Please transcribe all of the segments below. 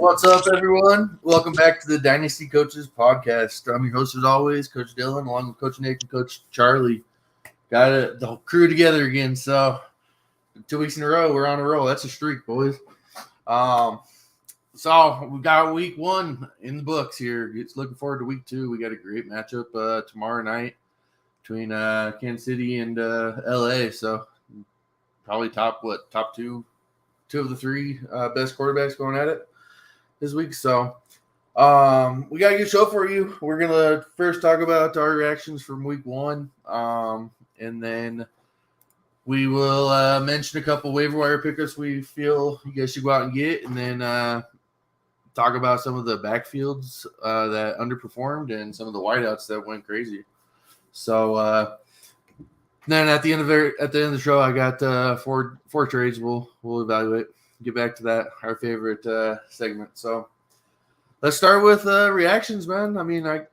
What's up, everyone? Welcome back to the Dynasty Coaches podcast. I'm your host, as always, Coach Dylan, along with Coach Nick and Coach Charlie. Got the whole crew together again. So 2 weeks in a row, we're on a roll. That's a streak, boys. So we got week one in the books here. It's looking forward to week two. We got a great matchup tomorrow night between Kansas City and LA. So probably top two of the three best quarterbacks going at it this week. So we got a good show for you. We're going to first talk about our reactions from week one. And then we will mention a couple waiver wire pickups we feel you guys should go out and get. And then talk about some of the backfields that underperformed and some of the wideouts that went crazy. So then at the end of the show, I got four trades we'll evaluate. Get back to that, our favorite segment. So let's start with reactions, man. I mean,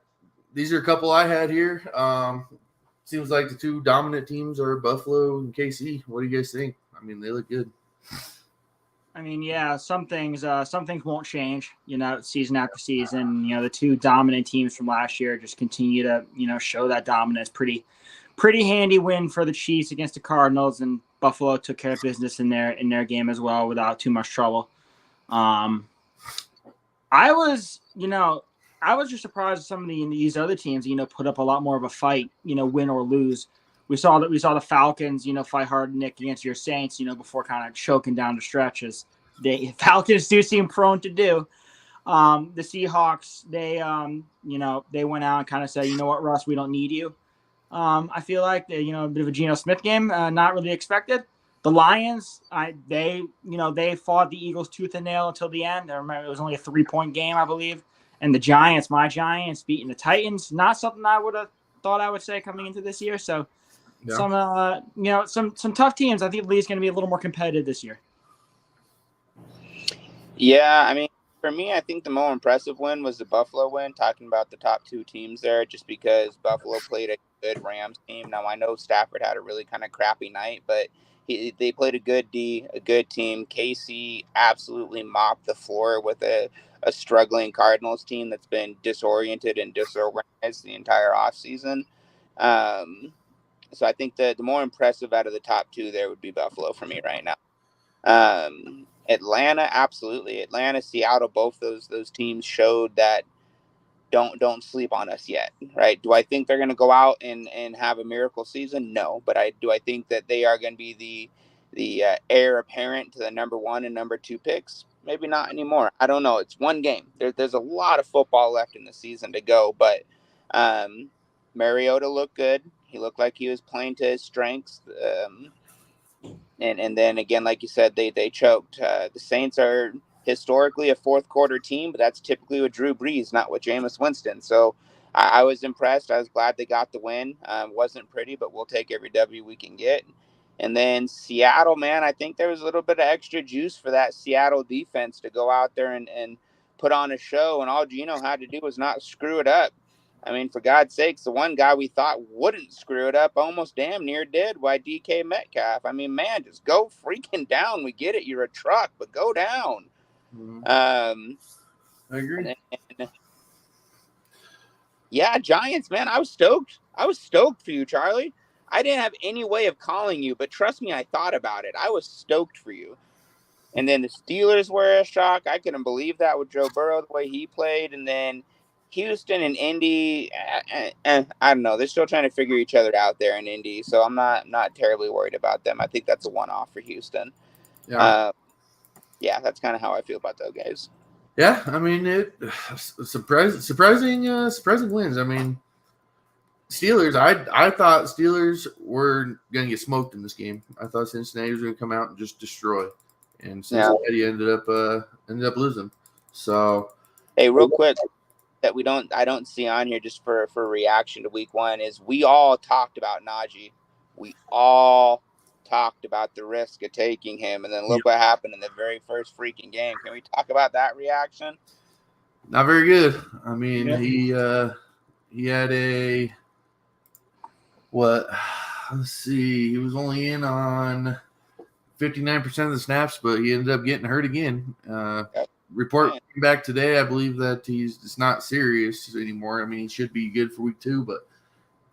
these are a couple I had here. Seems like the two dominant teams are Buffalo and KC. What do you guys think? I mean, they look good. I mean, yeah, some things won't change, season after season. The two dominant teams from last year just continue to, show that dominance. Pretty handy win for the Chiefs against the Cardinals, and Buffalo took care of business in their game as well without too much trouble. I was just surprised that some of these other teams, put up a lot more of a fight, win or lose. We saw the Falcons, fight hard, Nick, against your Saints, before kind of choking down the stretches. The Falcons do seem prone to do. The Seahawks, they went out and kind of said, you know what, Russ, we don't need you. I feel like a bit of a Geno Smith game, not really expected. The Lions, they fought the Eagles tooth and nail until the end. I remember it was only a 3-point game, I believe. And the Giants, my Giants, beating the Titans, not something I would have thought I would say coming into this year. So yeah. some tough teams. I think the league's going to be a little more competitive this year. Yeah, I mean, for me, I think the more impressive win was the Buffalo win, talking about the top two teams there, just because Buffalo played a good Rams team. Now, I know Stafford had a really kind of crappy night, but they played a good team. KC absolutely mopped the floor with a struggling Cardinals team that's been disoriented and disorganized the entire offseason. So I think the more impressive out of the top two there would be Buffalo for me right now. Atlanta, absolutely. Atlanta, Seattle, both those teams showed that don't sleep on us yet, right? Do I think they're going to go out and have a miracle season? No, but I think that they are going to be the heir apparent to the number 1 and number 2 picks. Maybe not anymore. I don't know. It's one game. There's a lot of football left in the season to go, but Mariota looked good. He looked like he was playing to his strengths. And then again, like you said, they choked. The Saints are historically a fourth quarter team, but that's typically with Drew Brees, not with Jameis Winston. So I was impressed. I was glad they got the win. Wasn't pretty, but we'll take every W we can get. And then Seattle, man, I think there was a little bit of extra juice for that Seattle defense to go out there and put on a show. And all Geno had to do was not screw it up. I mean, for God's sakes, the one guy we thought wouldn't screw it up almost damn near did. Why, DK Metcalf? I mean, man, just go freaking down. We get it. You're a truck, but go down. Mm-hmm. I agree. Yeah, Giants, man, I was stoked. I was stoked for you, Charlie. I didn't have any way of calling you, but trust me, I thought about it. I was stoked for you. And then the Steelers were a shock. I couldn't believe that with Joe Burrow, the way he played. And then Houston and Indy, I don't know. They're still trying to figure each other out there in Indy, so I'm not terribly worried about them. I think that's a one-off for Houston. Yeah, that's kind of how I feel about those guys. Yeah, I mean, surprising wins. I mean, Steelers, I thought Steelers were going to get smoked in this game. I thought Cincinnati was going to come out and just destroy, and Cincinnati ended up losing. So, hey, real quick, that I don't see on here just for reaction to week one is we all talked about Najee. We all talked about the risk of taking him, and then look what happened in the very first freaking game. Can we talk about that reaction? Not very good. I mean, he had let's see, he was only in on 59% of the snaps, but he ended up getting hurt again. report back today. I believe that it's not serious anymore. I mean, he should be good for week 2, but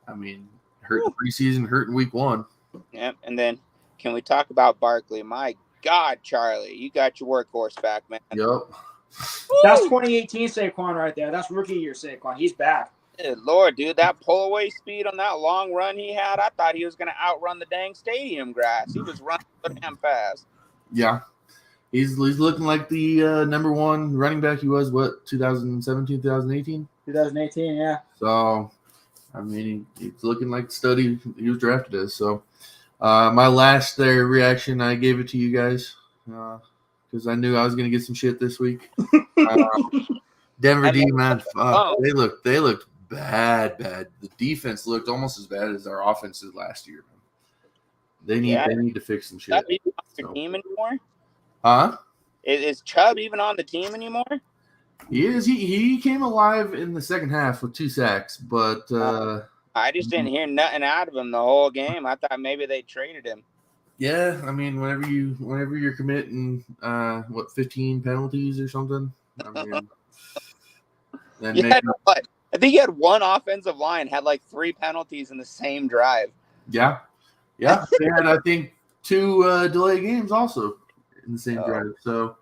I mean, hurt in preseason, hurt in week 1. Yep. And then can we talk about Barkley? My God, Charlie, you got your workhorse back, man. Yep. That's 2018 Saquon right there. That's rookie year Saquon. He's back. Good Lord, dude, that pull-away speed on that long run he had, I thought he was going to outrun the dang stadium grass. He was running so damn fast. Yeah. He's looking like the number 1 running back he was, 2017, 2018? 2018, yeah. So, I mean, he's looking like the stud he was drafted as. So, my last reaction, I gave it to you guys because I knew I was going to get some shit this week. Denver D, man, fuck. They looked bad. The defense looked almost as bad as our offense did last year. They need to fix some shit. Chubb even on your team anymore? Huh? Is Chubb even on the team anymore? He is. He came alive in the second half with 2 sacks, but I just didn't hear nothing out of him the whole game. I thought maybe they traded him. Yeah, I mean, whenever you're committing 15 penalties or something. I mean, I think he had 1 offensive line had like 3 penalties in the same drive. Yeah. They had, I think, 2 delay games also in the same drive. So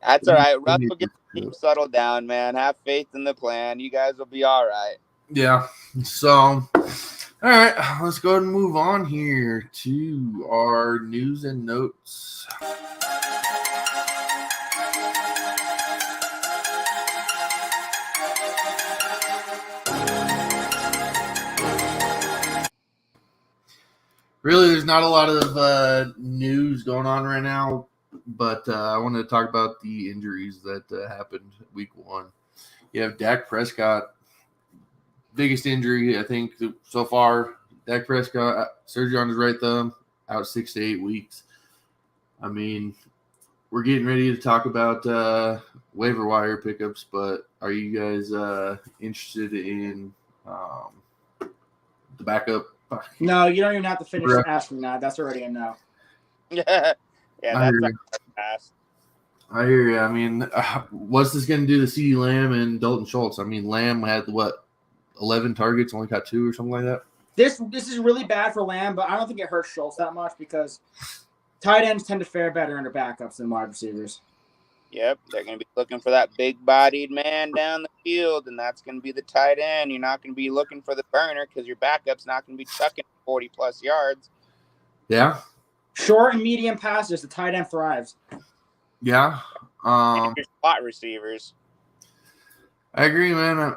that's all right. Russell, get the team settled down, man. Have faith in the plan. You guys will be all right. Yeah. So, all right, let's go ahead and move on here to our news and notes. Really, there's not a lot of news going on right now, but I wanted to talk about the injuries that happened week 1. You have Dak Prescott, biggest injury, I think, so far. Dak Prescott, surgery on his right thumb, out 6 to 8 weeks. I mean, we're getting ready to talk about waiver wire pickups, but are you guys interested in the backup? No, you don't even have to finish asking that. That's already a no. Yeah, that's a pass. I hear you. I mean, what's this going to do to CeeDee Lamb and Dalton Schultz? I mean, Lamb had 11 targets, only got 2 or something like that. This is really bad for Lamb, but I don't think it hurts Schultz that much because tight ends tend to fare better under backups than wide receivers. Yep, they're going to be looking for that big-bodied man down the field, and that's going to be the tight end. You're not going to be looking for the burner because your backup's not going to be chucking 40-plus yards. Yeah. Short and medium passes, the tight end thrives. Yeah. And your spot receivers. I agree, man.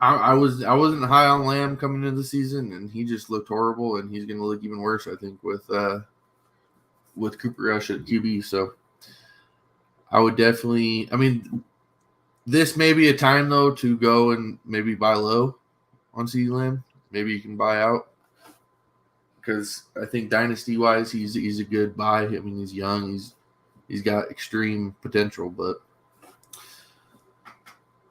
I wasn't high on Lamb coming into the season, and he just looked horrible, and he's going to look even worse, I think, with Cooper Rush at QB. So I would definitely – I mean, this may be a time, though, to go and maybe buy low on CeeDee Lamb. Maybe you can buy out because I think dynasty-wise he's a good buy. I mean, he's young. He's got extreme potential, but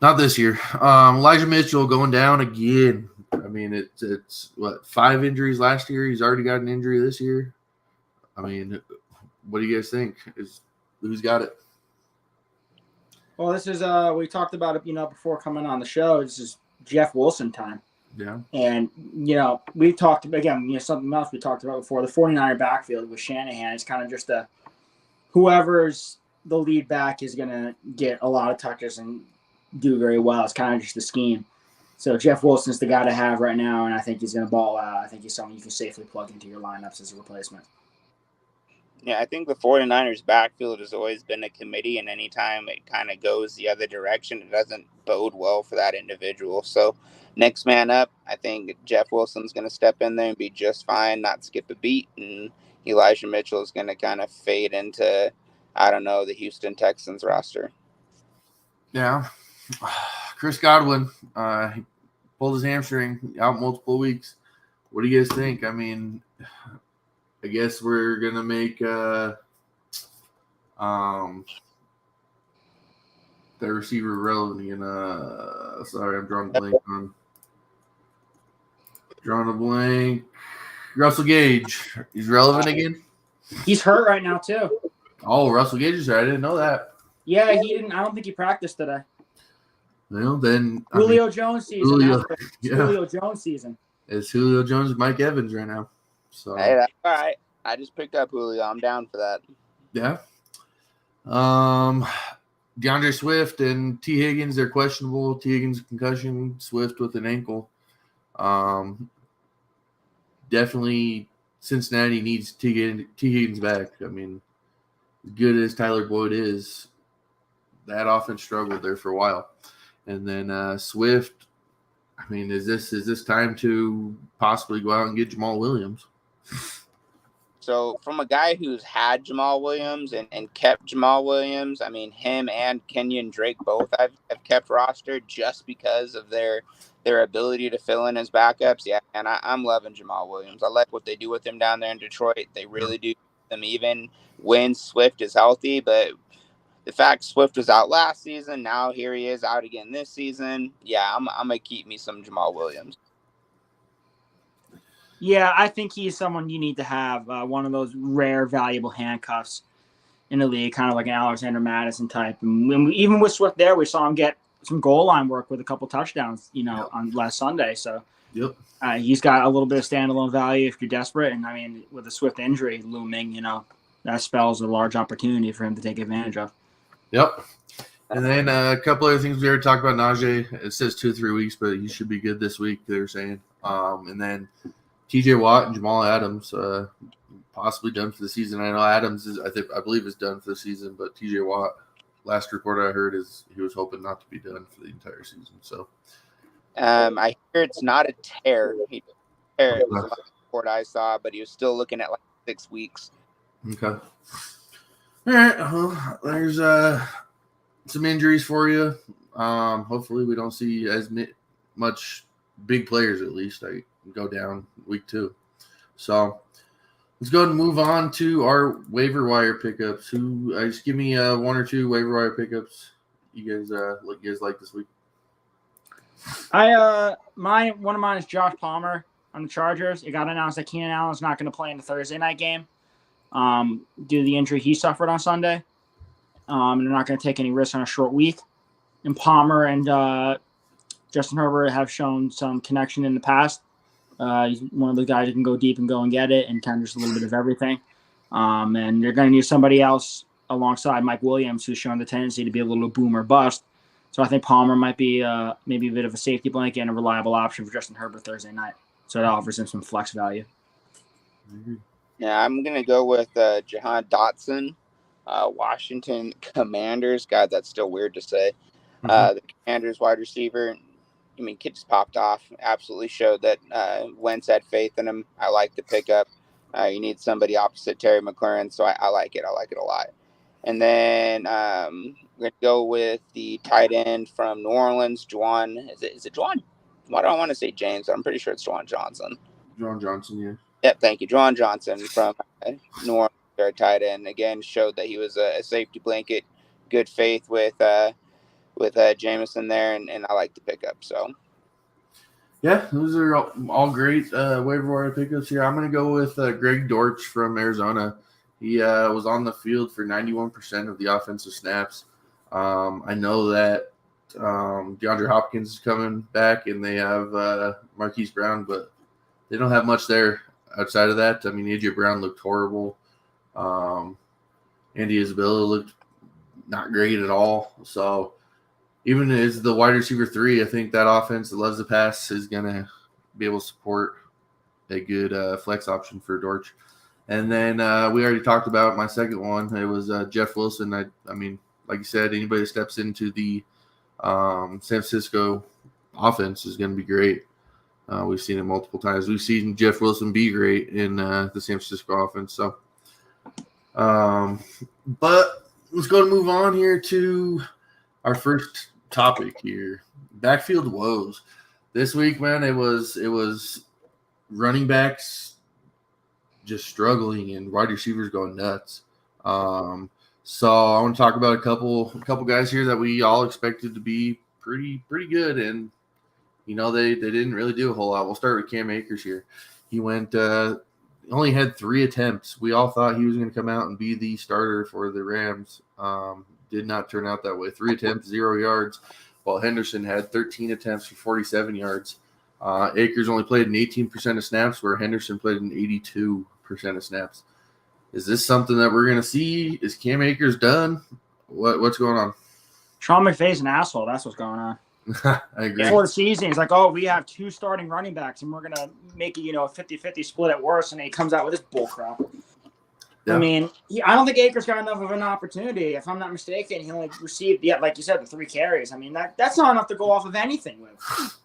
not this year. Elijah Mitchell going down again. I mean, it's 5 injuries last year. He's already got an injury this year. I mean, what do you guys think? Who's got it? Well, this is we talked about it, before coming on the show. This is Jeff Wilson time. Yeah. And we talked again. Something else we talked about before. The 49er backfield with Shanahan. It's kind of just whoever's the lead back is going to get a lot of touches and do very well. It's kind of just the scheme. So Jeff Wilson's the guy to have right now, and I think he's going to ball out. I think he's someone you can safely plug into your lineups as a replacement. Yeah, I think the 49ers backfield has always been a committee, and anytime it kind of goes the other direction, it doesn't bode well for that individual. So next man up, I think Jeff Wilson's going to step in there and be just fine, not skip a beat, and Elijah Mitchell is going to kind of fade into, the Houston Texans roster. Yeah. Chris Godwin, he pulled his hamstring out multiple weeks. What do you guys think? I mean, I guess we're going to make the receiver relevant again. Sorry, I'm drawing a blank. Russell Gage. He's relevant again? He's hurt right now, too. Oh, Russell Gage is hurt. I didn't know that. Yeah, he didn't. I don't think he practiced today. Well, then Julio Jones season. Julio, Julio Jones season. It's Julio Jones and Mike Evans right now. So hey, that's all right. I just picked up Julio. I'm down for that. Yeah. DeAndre Swift and T. Higgins, they're questionable. T. Higgins concussion, Swift with an ankle. Definitely Cincinnati needs T. Higgins back. I mean, as good as Tyler Boyd is, that offense struggled there for a while. And then Swift, I mean, is this time to possibly go out and get Jamal Williams? So from a guy who's had Jamal Williams and kept Jamal Williams, I mean, him and Kenyon Drake both have kept rostered just because of their ability to fill in as backups. Yeah, and I'm loving Jamal Williams. I like what they do with him down there in Detroit. They really do them even when Swift is healthy. But the fact Swift was out last season, now here he is out again this season. Yeah, I'm going to keep me some Jamal Williams. Yeah, I think he's someone you need to have, one of those rare, valuable handcuffs in the league, kind of like an Alexander Madison type. And even with Swift there, we saw him get some goal line work with a couple touchdowns, on last Sunday. So he's got a little bit of standalone value if you're desperate. And, I mean, with a Swift injury looming, that spells a large opportunity for him to take advantage of. Yep. And then a couple other things we already talked about. Najee, it says 2-3 weeks, but he should be good this week, they were saying. And then TJ Watt and Jamal Adams possibly done for the season. I know Adams I believe is done for the season, but TJ Watt, last report I heard is he was hoping not to be done for the entire season. So I hear it's not a tear. It was the last report I saw, but he was still looking at like 6 weeks. Okay. All right. Well, there's some injuries for you. Hopefully we don't see as much big players, at least. I go down week 2. So let's go ahead and move on to our waiver wire pickups. Just give me 1 or 2 waiver wire pickups you guys like this week. One of mine is Josh Palmer on the Chargers. It got announced that Keenan Allen's not going to play in the Thursday night game due to the injury he suffered on Sunday. And they're not going to take any risks on a short week. And Palmer and Justin Herbert have shown some connection in the past. He's one of the guys who can go deep and go and get it and kind of just a little bit of everything. And they're going to need somebody else alongside Mike Williams, who's shown the tendency to be a little boom or bust. So I think Palmer might be maybe a bit of a safety blanket and a reliable option for Justin Herbert Thursday night. So that offers him some flex value. Yeah, I'm going to go with Jahan Dodson, Washington Commanders. God, that's still weird to say. The Commanders wide receiver. I mean, kid just popped off. Absolutely showed that Wentz had faith in him. I like the pickup. You need somebody opposite Terry McLaurin, so I like it. I like it a lot. And then we're going to go with the tight end from New Orleans, Juwan. Is it Juwan? Why do I want to say James? I'm pretty sure it's Juwan Johnson. Juwan Johnson, yeah. Yep, thank you. Juwan Johnson from New Orleans, their tight end. Again, showed that he was a safety blanket. Good faith with Jameson there, and I like the pickup. So, yeah, those are all great waiver wire pickups here. I'm going to go with Greg Dortch from Arizona. He was on the field for 91% of the offensive snaps. I know that DeAndre Hopkins is coming back, and they have Marquise Brown, but they don't have much there outside of that. I mean, A.J. Brown looked horrible. Andy Isabella looked not great at all. So even as the wide receiver 3, I think that offense that loves the pass is going to be able to support a good flex option for Dortch. And then we already talked about my second one. It was Jeff Wilson. I mean, like you said, anybody that steps into the San Francisco offense is going to be great. We've seen it multiple times. We've seen Jeff Wilson be great in the San Francisco offense. So, but let's go and move on here to our first topic here, backfield woes. This week, man, it was running backs just struggling and wide receivers going nuts. So I want to talk about a couple guys here that we all expected to be pretty good, and they didn't really do a whole lot. We'll start with Cam Akers here. He only had 3 attempts. We all thought he was going to come out and be the starter for the Rams. did not turn out that way. 3 attempts, 0 yards, while Henderson had 13 attempts for 47 yards. Akers only played in 18% of snaps, where Henderson played in 82% of snaps. Is this something that we're going to see? Is Cam Akers done? What's going on? Sean McVay's an asshole. That's what's going on. I agree. Before the season, he's like, we have 2 starting running backs, and we're going to make it, a 50-50 split at worst, and then he comes out with this bullcrap. Yeah. I mean, I don't think Akers got enough of an opportunity. If I'm not mistaken, he only received, like you said, the 3 carries. I mean, that's not enough to go off of anything with.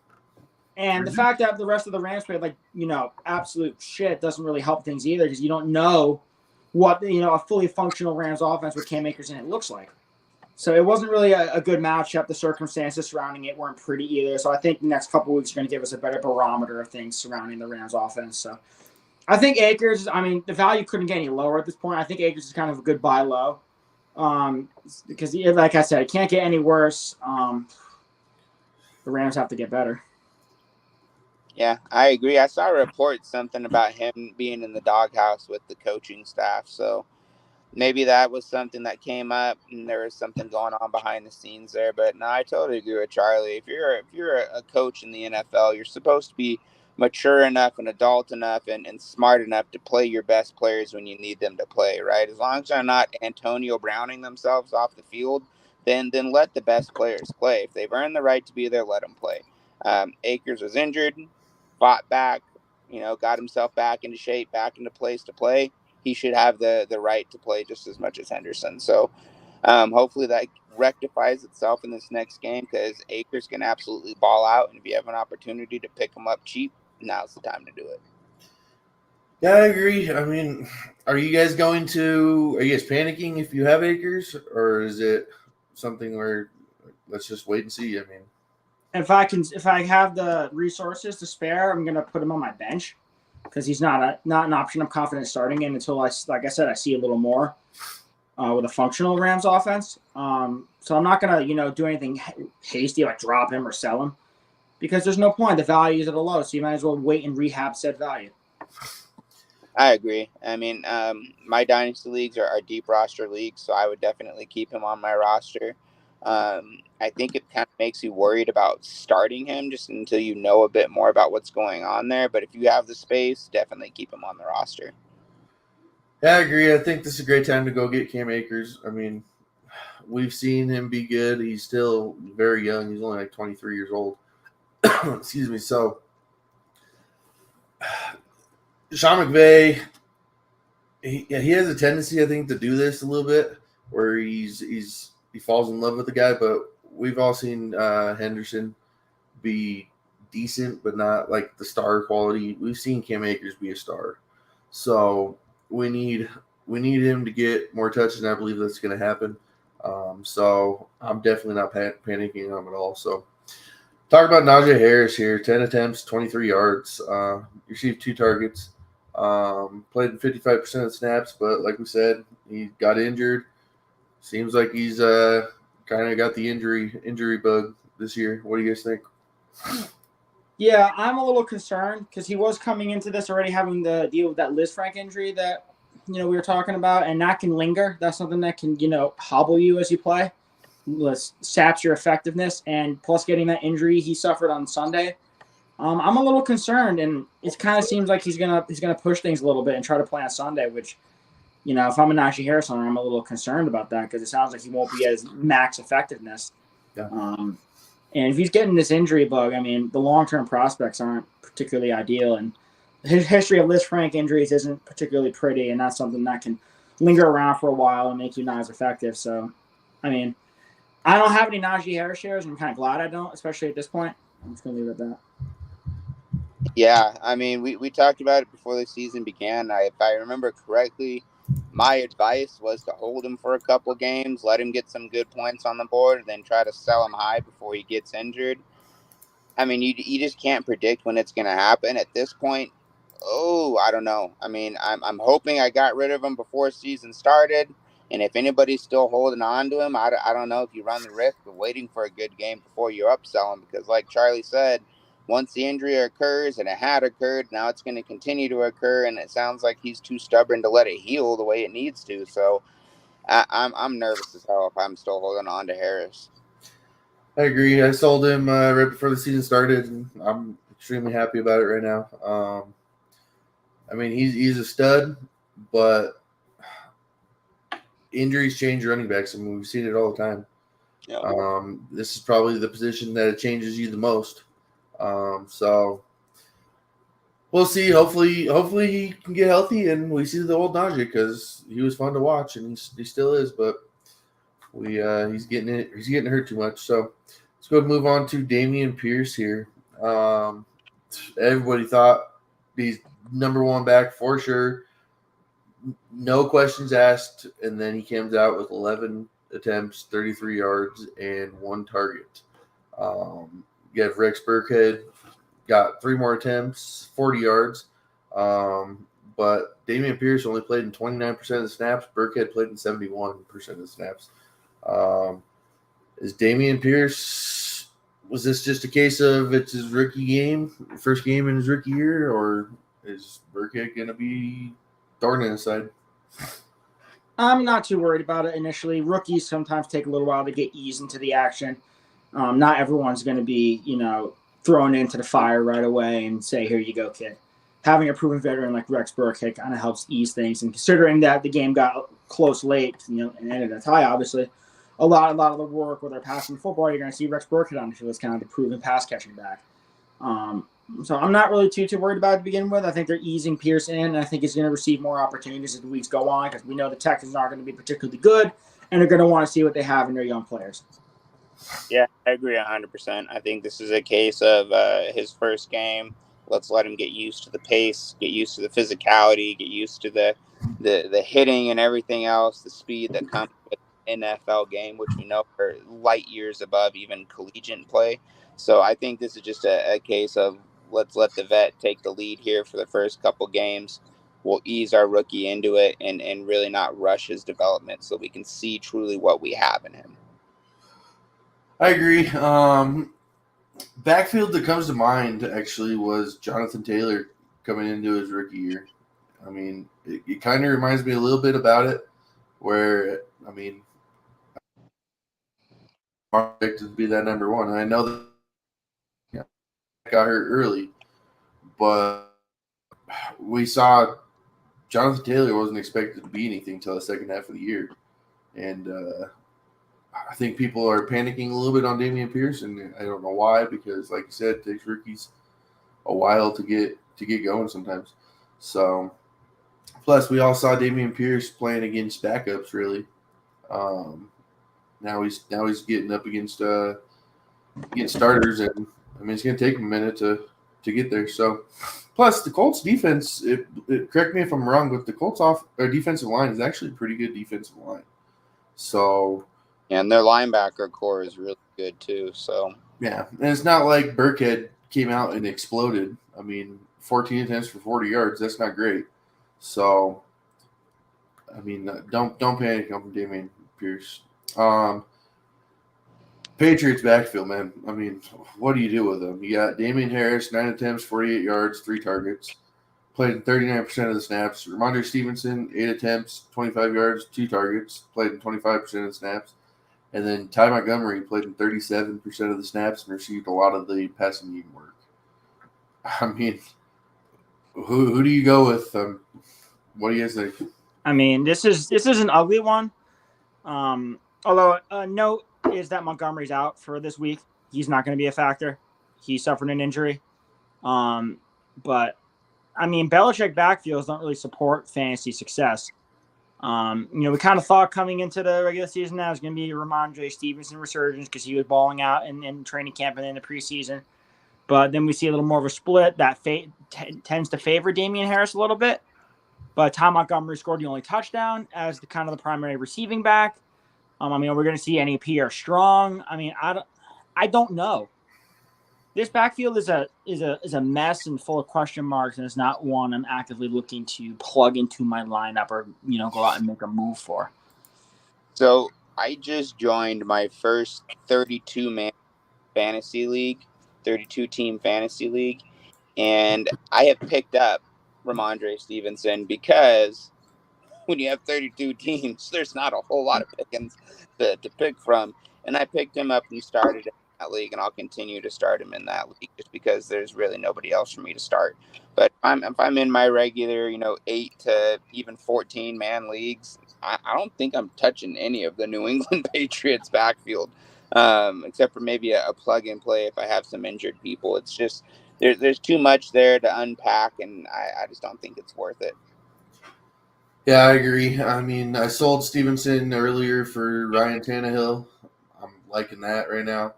And the fact that the rest of the Rams played absolute shit doesn't really help things either, because you don't know what, a fully functional Rams offense with Cam Akers in it looks like. So it wasn't really a good matchup. The circumstances surrounding it weren't pretty either. So I think the next couple of weeks are going to give us a better barometer of things surrounding the Rams offense. So I think Akers, the value couldn't get any lower at this point. I think Akers is kind of a good buy low. Because like I said, it can't get any worse. The Rams have to get better. Yeah, I agree. I saw a report something about him being in the doghouse with the coaching staff. So maybe that was something that came up and there was something going on behind the scenes there. But no, I totally agree with Charlie. If you're a coach in the NFL, you're supposed to be mature enough and adult enough and smart enough to play your best players when you need them to play, right? As long as they're not Antonio Browning themselves off the field, then let the best players play. If they've earned the right to be there, let them play. Akers was injured, fought back, got himself back into shape, back into place to play. He should have the right to play just as much as Henderson. So hopefully that rectifies itself in this next game, because Akers can absolutely ball out. And if you have an opportunity to pick him up cheap, now's the time to do it. Yeah, I agree. I mean, are you guys panicking if you have Akers, or is it something where let's just wait and see? I mean, if I have the resources to spare, I'm going to put him on my bench, because he's not an option I'm confident starting in until I see a little more with a functional Rams offense. So I'm not going to, do anything hasty, like drop him or sell him, because there's no point. The value is at a low, so you might as well wait and rehab said value. I agree. I mean, my dynasty leagues are deep roster leagues, so I would definitely keep him on my roster. I think it kind of makes you worried about starting him just until you know a bit more about what's going on there. But if you have the space, definitely keep him on the roster. Yeah, I agree. I think this is a great time to go get Cam Akers. I mean, we've seen him be good. He's still very young. He's only 23 years old. Excuse me. So, Sean McVay, he has a tendency, I think, to do this a little bit, where he falls in love with the guy. But we've all seen Henderson be decent, but not like the star quality. We've seen Cam Akers be a star. So we need him to get more touches, and I believe that's going to happen. So I'm definitely not panicking on him at all. So talk about Nadja Harris here. 10 attempts, 23 yards. Received 2 targets. Played in 55% of snaps, but like we said, he got injured. Seems like he's kind of got the injury bug this year. What do you guys think? Yeah, I'm a little concerned, because he was coming into this already having to deal with that Liz Frank injury that we were talking about, and that can linger. That's something that can hobble you as you play, saps your effectiveness, and plus getting that injury he suffered on Sunday. I'm a little concerned, and it kind of seems like he's gonna push things a little bit and try to play on Sunday, which, if I'm a Najee Harris owner, I'm a little concerned about that, because it sounds like he won't be at his max effectiveness. Yeah. And if he's getting this injury bug, I mean, the long-term prospects aren't particularly ideal, and his history of Liz Frank injuries isn't particularly pretty, and that's something that can linger around for a while and make you not as effective. So, I mean, I don't have any Najee Harris shares, and I'm kind of glad I don't, especially at this point. I'm just going to leave it at that. Yeah, I mean, we talked about it before the season began. If I remember correctly, my advice was to hold him for a couple games, let him get some good points on the board, and then try to sell him high before he gets injured. I mean, you just can't predict when it's going to happen at this point. I don't know. I mean, I'm hoping I got rid of him before season started, and if anybody's still holding on to him, I don't know if you run the risk of waiting for a good game before you upsell him, because like Charlie said, once the injury occurs, and it had occurred, now it's going to continue to occur, and it sounds like he's too stubborn to let it heal the way it needs to. So I'm nervous as hell if I'm still holding on to Harris. I agree. I sold him right before the season started, and I'm extremely happy about it right now. I mean, he's a stud, but injuries change running backs. I mean, we've seen it all the time. Yeah. This is probably the position that it changes you the most. So we'll see. Hopefully he can get healthy and we see the old Nadja, because he was fun to watch and he still is. But he's getting hurt too much. So let's go ahead and move on to Damian Pierce here. Everybody thought he's number one back for sure. No questions asked, and then he comes out with 11 attempts, 33 yards, and 1 target. You have Rex Burkhead got 3 more attempts, 40 yards. But Damian Pierce only played in 29% of the snaps. Burkhead played in 71% of the snaps. Is Damian Pierce, was this just a case of it's his rookie game, first game in his rookie year, or is Burkhead going to be thorn in his side? I'm not too worried about it initially. Rookies sometimes take a little while to get eased into the action. Not everyone's going to be, thrown into the fire right away and say, here you go, kid. Having a proven veteran like Rex Burkhead kind of helps ease things. And considering that the game got close late, and ended in a tie, obviously, a lot of the work with our passing football, you're going to see Rex Burkhead on the field as kind of the proven pass catching back. So I'm not really too worried about it to begin with. I think they're easing Pierce in, and I think he's going to receive more opportunities as the weeks go on, because we know the Texans aren't going to be particularly good, and they're going to want to see what they have in their young players. Yeah, I agree 100%. I think this is a case of his first game. Let's let him get used to the pace, get used to the physicality, get used to the hitting and everything else, the speed that comes with an NFL game, which we know are light years above even collegiate play. So I think this is just a case of let's let the vet take the lead here for the first couple games. We'll ease our rookie into it and really not rush his development so we can see truly what we have in him. I agree. Backfield that comes to mind actually was Jonathan Taylor coming into his rookie year. I mean, it kind of reminds me a little bit about it, where, I mean, I'm expected to be that number one. And I know that got hurt early, but we saw Jonathan Taylor wasn't expected to be anything until the second half of the year. And I think people are panicking a little bit on Damian Pierce, and I don't know why, because like you said, it takes rookies a while to get going sometimes. So plus we all saw Damian Pierce playing against backups really. Now he's getting up against starters, and I mean it's gonna take him a minute to get there. So plus the Colts defense, correct me if I'm wrong, but the Colts defensive line is actually a pretty good defensive line. So and their linebacker core is really good too. So yeah, and it's not like Burkhead came out and exploded. I mean, 14 attempts for 40 yards. That's not great. So, I mean, don't panic on Damian Pierce. Patriots backfield, man. I mean, what do you do with them? You got Damian Harris, 9 attempts, 48 yards, 3 targets. Played in 39% of the snaps. Ramondre Stevenson, 8 attempts, 25 yards, 2 targets. Played in 25% of the snaps. And then Ty Montgomery played in 37% of the snaps and received a lot of the passing game work. I mean, who do you go with? What do you guys think? I mean, this is an ugly one. Although a note is that Montgomery's out for this week. He's not going to be a factor. He suffered an injury. But I mean, Belichick backfields don't really support fantasy success. We kind of thought coming into the regular season that it was going to be Ramondre Stevenson resurgence because he was balling out in training camp and in the preseason. But then we see a little more of a split that tends to favor Damian Harris a little bit. But Ty Montgomery scored the only touchdown as the kind of the primary receiving back. I mean, we're going to see NAP are strong. I mean, I don't know. This backfield is a mess and full of question marks, and it's not one I'm actively looking to plug into my lineup or go out and make a move for. So I just joined my first 32-man fantasy league, 32-team fantasy league, and I have picked up Ramondre Stevenson because when you have 32 teams, there's not a whole lot of pickings to pick from. And I picked him up and started in that league, and I'll continue to start him in that league just because there's really nobody else for me to start. But if I'm in my regular, 8 to even 14 man leagues, I don't think I'm touching any of the New England Patriots backfield, except for maybe a plug and play if I have some injured people. It's just there's too much there to unpack, and I just don't think it's worth it. Yeah, I agree. I mean, I sold Stevenson earlier for Ryan Tannehill. I'm liking that right now.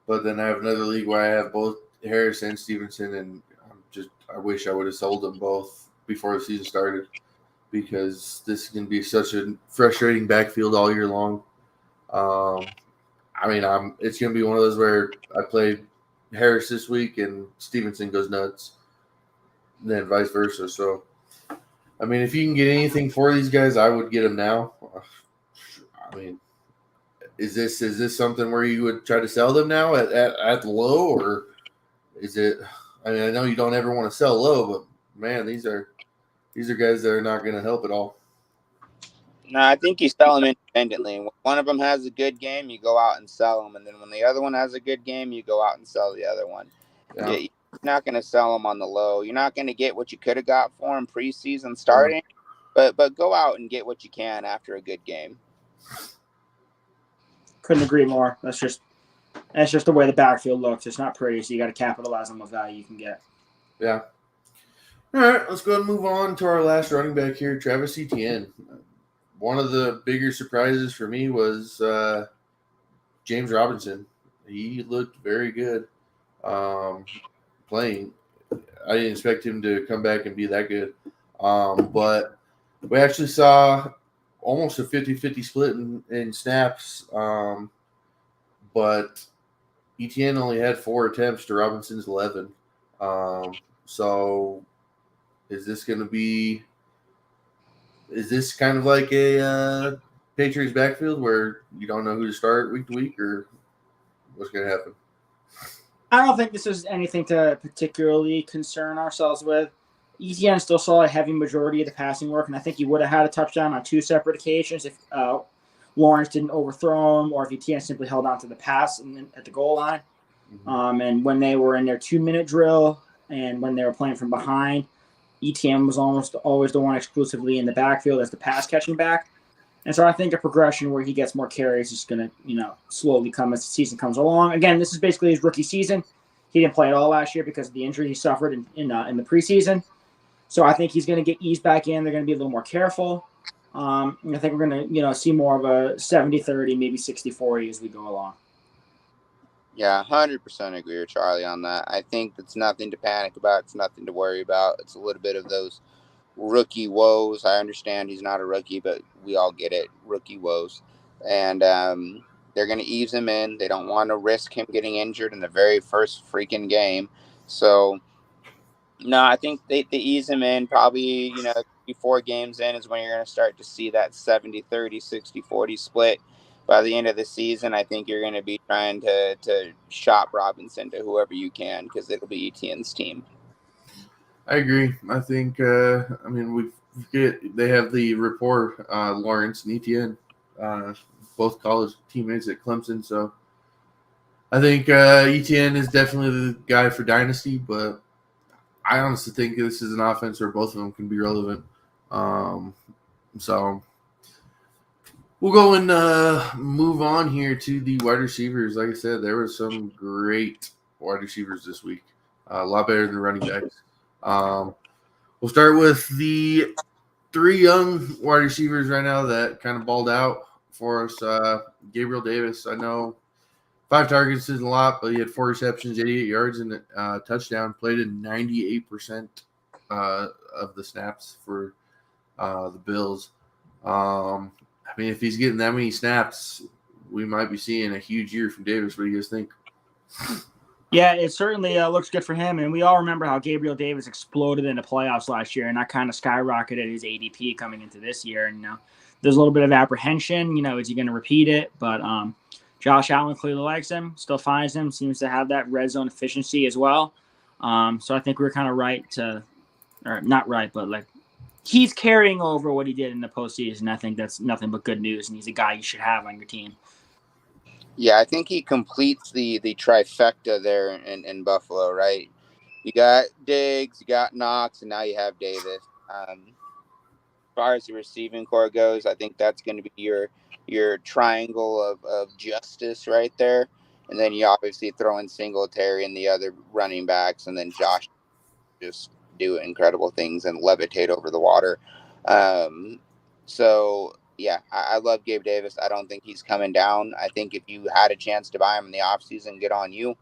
But then I have another league where I have both Harris and Stevenson, and I wish I would have sold them both before the season started, because this is going to be such a frustrating backfield all year long. It's going to be one of those where I play Harris this week and Stevenson goes nuts, and then vice versa. So, I mean, if you can get anything for these guys, I would get them now. I mean, is this something where you would try to sell them now at the low, or is it? I mean, I know you don't ever want to sell low, but man, these are guys that are not going to help at all. No, I think you sell them independently. When one of them has a good game, you go out and sell them, and then when the other one has a good game, you go out and sell the other one. Yeah. You're not going to sell them on the low. You're not going to get what you could have got for them preseason starting, but go out and get what you can after a good game. Couldn't agree more. That's just the way the backfield looks. It's not pretty, so you got to capitalize on what value you can get. Yeah. All right, let's go ahead and move on to our last running back here, Travis Etienne. One of the bigger surprises for me was James Robinson. He looked very good playing. I didn't expect him to come back and be that good. But we actually saw almost a 50-50 split in snaps. But Etienne only had 4 attempts to Robinson's 11. So is this going to be – is this kind of like a Patriots backfield where you don't know who to start week to week, or what's going to happen? I don't think this is anything to particularly concern ourselves with. Etienne still saw a heavy majority of the passing work, and I think he would have had a touchdown on 2 separate occasions if Lawrence didn't overthrow him, or if Etienne simply held on to the pass at the goal line. Mm-hmm. And when they were in their 2-minute drill and when they were playing from behind, Etienne was almost always the one exclusively in the backfield as the pass catching back. And so I think a progression where he gets more carries is going to, slowly come as the season comes along. Again, this is basically his rookie season. He didn't play at all last year because of the injury he suffered in the preseason. So I think he's going to get eased back in. They're going to be a little more careful. I think we're going to, see more of a 70-30, maybe 60-40 as we go along. Yeah, 100% agree with Charlie on that. I think it's nothing to panic about. It's nothing to worry about. It's a little bit of those rookie woes. I understand he's not a rookie, but we all get it. Rookie woes. And they're going to ease him in. They don't want to risk him getting injured in the very first freaking game. So, no, I think they ease him in. Probably, 4 games in is when you're going to start to see that 70-30, 60-40 split. By the end of the season, I think you're going to be trying to shop Robinson to whoever you can because it'll be Etienne's team. I agree. I think, they have the rapport, Lawrence and Etienne, both college teammates at Clemson. So I think Etienne is definitely the guy for Dynasty, but I honestly think this is an offense where both of them can be relevant. So we'll go and move on here to the wide receivers. Like I said, there were some great wide receivers this week. A lot better than running backs. We'll start with the 3 young wide receivers right now that kind of balled out for us. Gabriel Davis, I know 5 targets isn't a lot, but he had 4 receptions, 88 yards, and a touchdown. Played in 98% of the snaps for the Bills. If he's getting that many snaps, we might be seeing a huge year from Davis. What do you guys think? Yeah, it certainly looks good for him. And we all remember how Gabriel Davis exploded in the playoffs last year, and that kind of skyrocketed his ADP coming into this year. And there's a little bit of apprehension. Is he going to repeat it? But Josh Allen clearly likes him, still finds him, seems to have that red zone efficiency as well. So I think we're kind of right to – or not right, but he's carrying over what he did in the postseason. I think that's nothing but good news, and he's a guy you should have on your team. Yeah, I think he completes the trifecta there in Buffalo, right? You got Diggs, you got Knox, and now you have Davis. As far as the receiving core goes, I think that's going to be your triangle of justice right there. And then you obviously throw in Singletary and the other running backs, and then Josh just do incredible things and levitate over the water. So, yeah, I love Gabe Davis. I don't think he's coming down. I think if you had a chance to buy him in the offseason, good on you.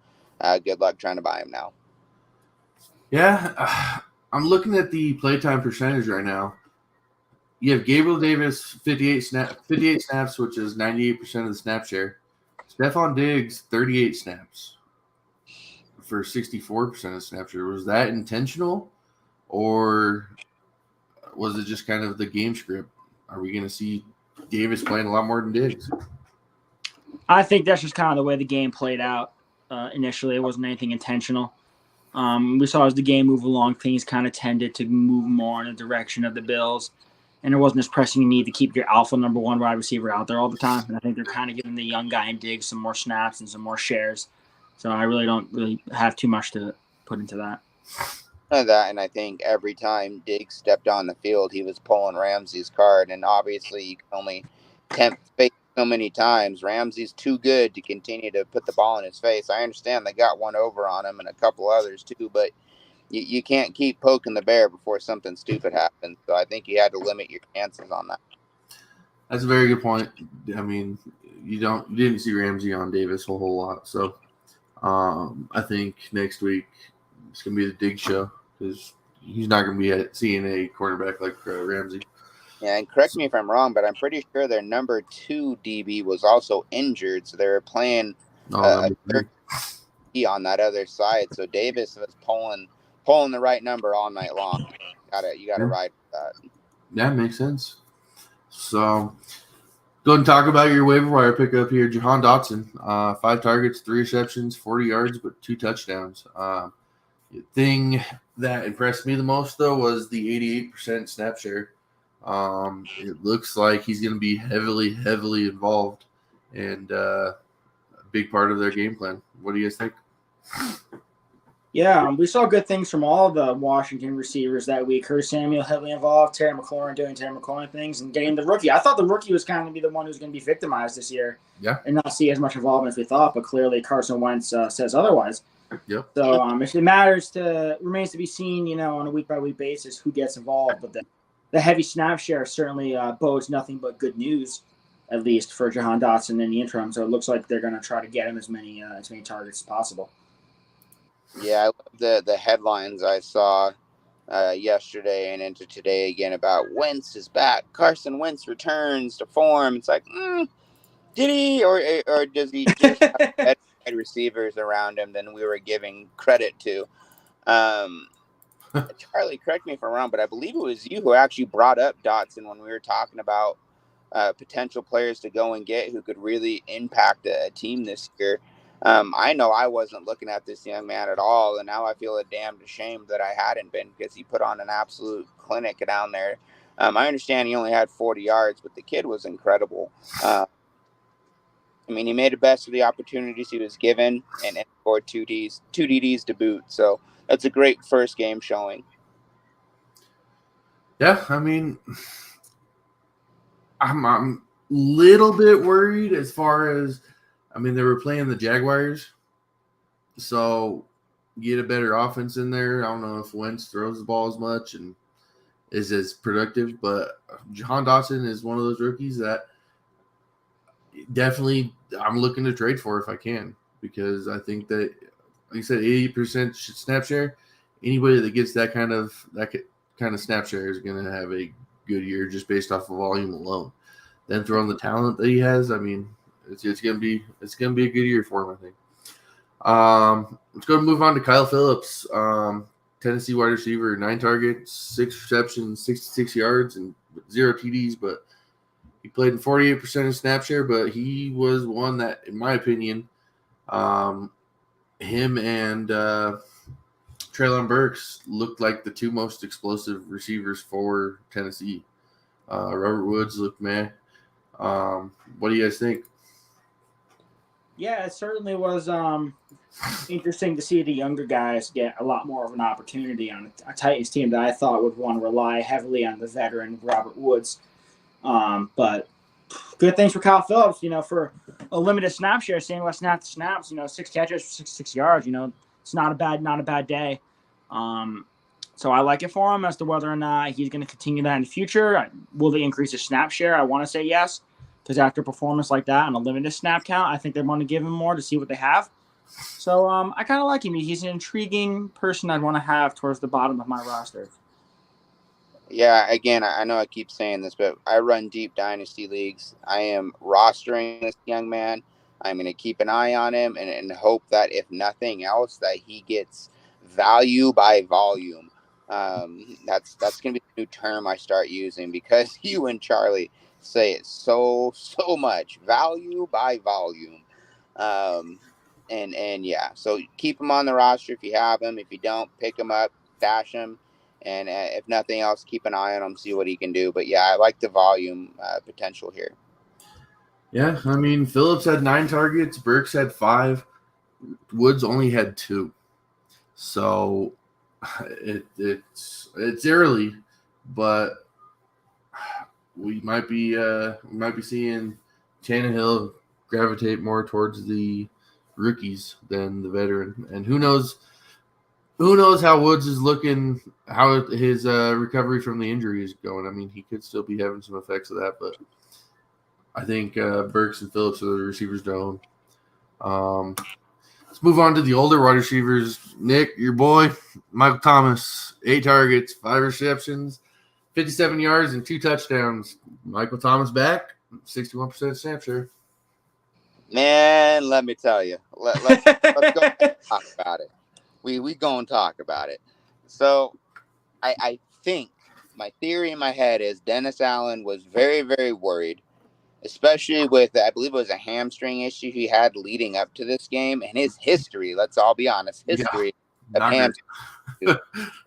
Good luck trying to buy him now. Yeah, I'm looking at the playtime percentage right now. You have Gabriel Davis, 58 snaps, which is 98% of the snap share. Stephon Diggs, 38 snaps for 64% of the snap share. Was that intentional, or was it just kind of the game script? Are we going to see Davis playing a lot more than Diggs? I think that's just kind of the way the game played out initially. It wasn't anything intentional. We saw as the game moved along, things kind of tended to move more in the direction of the Bills. And there wasn't this pressing need to keep your alpha number one wide receiver out there all the time. And I think they're kind of giving the young guy in Diggs some more snaps and some more shares. So I really don't have too much to put into that. That, and I think every time Diggs stepped on the field, he was pulling Ramsey's card. And obviously, you can only tempt fate so many times. Ramsey's too good to continue to put the ball in his face. I understand they got one over on him and a couple others too, but you can't keep poking the bear before something stupid happens. So I think you had to limit your chances on that. That's a very good point. I mean, you didn't see Ramsey on Davis a whole lot. So I think next week it's going to be the Diggs show because he's not going to be seeing a cornerback like Ramsey. Yeah, and correct me if I'm wrong, but I'm pretty sure their number 2 DB was also injured, so they were playing a third DB on that other side. So Davis was pulling the right number all night long. You gotta ride with that. Yeah, makes sense. So go ahead and talk about your waiver wire pickup here. Jahan Dodson, 5 targets, 3 receptions, 40 yards, but 2 touchdowns. The thing that impressed me the most, though, was the 88% snap share. It looks like he's going to be heavily involved and a big part of their game plan. What do you guys think? Yeah, we saw good things from all the Washington receivers that week. Curtis Samuel heavily involved, Terry McLaurin doing Terry McLaurin things, and getting the rookie. I thought the rookie was kind of be the one who's going to be victimized this year, and not see as much involvement as we thought. But clearly, Carson Wentz says otherwise. Yep. So if it matters, remains to be seen. On a week by week basis, who gets involved. But the heavy snap share certainly bodes nothing but good news, at least for Jahan Dodson in the interim. So it looks like they're going to try to get him as many targets as possible. Yeah, I love the headlines I saw yesterday and into today again about Wentz is back. Carson Wentz returns to form. It's like, did he or does he just have better receivers around him than we were giving credit to? Charlie, correct me if I'm wrong, but I believe it was you who actually brought up Dodson when we were talking about potential players to go and get who could really impact a team this year. I know I wasn't looking at this young man at all, and now I feel damned ashamed that I hadn't been because he put on an absolute clinic down there. I understand he only had 40 yards, but the kid was incredible. He made the best of the opportunities he was given and scored 2 DDs to boot. So that's a great first game showing. Yeah, I'm a little bit worried as far as they were playing the Jaguars, so get a better offense in there. I don't know if Wentz throws the ball as much and is as productive, but Jahan Dodson is one of those rookies that definitely I'm looking to trade for if I can, because I think that, like you said, 80% snap share. Anybody that gets that kind of snap share is going to have a good year just based off of volume alone. Then throwing the talent that he has, it's gonna be a good year for him, I think. Let's go move on to Kyle Phillips, Tennessee wide receiver, 9 targets, 6 receptions, 66 yards, and 0 TDs. But he played in 48% of snap share. But he was one that, in my opinion, him and Treylon Burks looked like the two most explosive receivers for Tennessee. Robert Woods looked meh. What do you guys think? Yeah, it certainly was interesting to see the younger guys get a lot more of an opportunity on a Titans team that I thought would want to rely heavily on the veteran Robert Woods. But good things for Kyle Phillips, for a limited snap share, seeing less snaps, 6 catches for 66 yards, it's not a bad day. So I like it for him. As to whether or not he's going to continue that in the future, will they increase his snap share? I want to say yes, because after a performance like that on a limited snap count, I think they want to give him more to see what they have. So I kind of like him. He's an intriguing person I'd want to have towards the bottom of my roster. Yeah, again, I know I keep saying this, but I run deep dynasty leagues. I am rostering this young man. I'm going to keep an eye on him and hope that if nothing else, that he gets value by volume. That's going to be the new term I start using, because you and Charlie say it so much. Value by volume. And yeah, so keep him on the roster if you have him. If you don't, pick him up, stash him. And if nothing else, keep an eye on him, see what he can do. But yeah, I like the volume potential here. Yeah, I mean, Phillips had 9 targets, Burks had 5, Woods only had 2. So it's early, but we might be seeing Tannehill gravitate more towards the rookies than the veteran. And who knows how Woods is looking, how his recovery from the injury is going. I mean, he could still be having some effects of that, but I think Burks and Phillips are the receivers to own. Let's move on to the older wide receivers. Nick, your boy, Michael Thomas, 8 targets, 5 receptions, 57 yards, and 2 touchdowns. Michael Thomas back, 61% snap share. Man, let me tell you. Let's go talk about it. We gonna talk about it. So I think my theory in my head is Dennis Allen was very, very worried, especially with, I believe it was a hamstring issue he had leading up to this game, and his history, let's all be honest, of hamstring,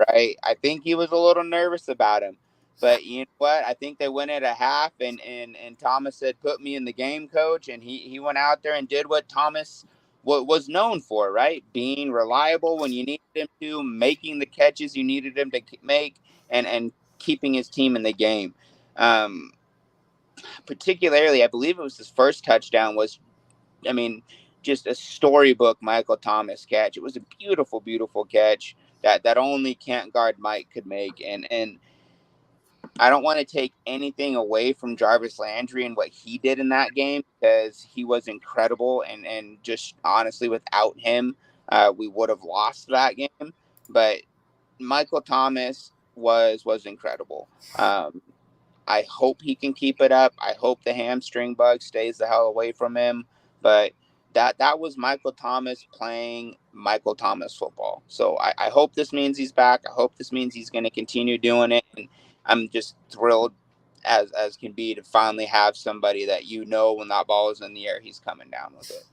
right? I think he was a little nervous about him. But you know what? I think they went at a half, and Thomas said, "Put me in the game, coach." And he went out there and did what Thomas was known for, right? Being reliable when you needed him to, making the catches you needed him to make, and keeping his team in the game. Particularly, I believe it was his first touchdown was, just a storybook Michael Thomas catch. It was a beautiful, beautiful catch that only can't guard Mike could make. And I don't want to take anything away from Jarvis Landry and what he did in that game, because he was incredible. And just honestly, without him, we would have lost that game. But Michael Thomas was incredible. I hope he can keep it up. I hope the hamstring bug stays the hell away from him. But that was Michael Thomas playing Michael Thomas football. So I hope this means he's back. I hope this means he's going to continue doing it. And I'm just thrilled as can be to finally have somebody that when that ball is in the air, he's coming down with it.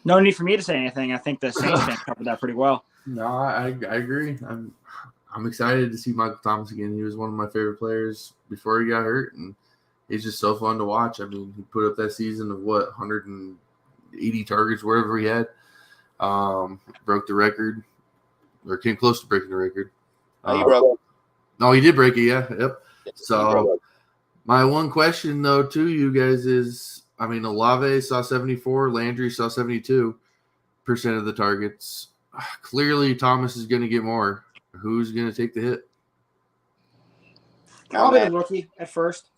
No need for me to say anything. I think the Saints fan covered that pretty well. No, I agree. I'm excited to see Michael Thomas again. He was one of my favorite players before he got hurt, and he's just so fun to watch. I mean, he put up that season of 180 targets, wherever he had. Broke the record, or came close to breaking the record. He broke. No, he did break it. Yeah, yep. So my one question though to you guys is, Olave saw 74, Landry saw 72% of the targets. Clearly, Thomas is going to get more. Who's going to take the hit? Probably the rookie at first.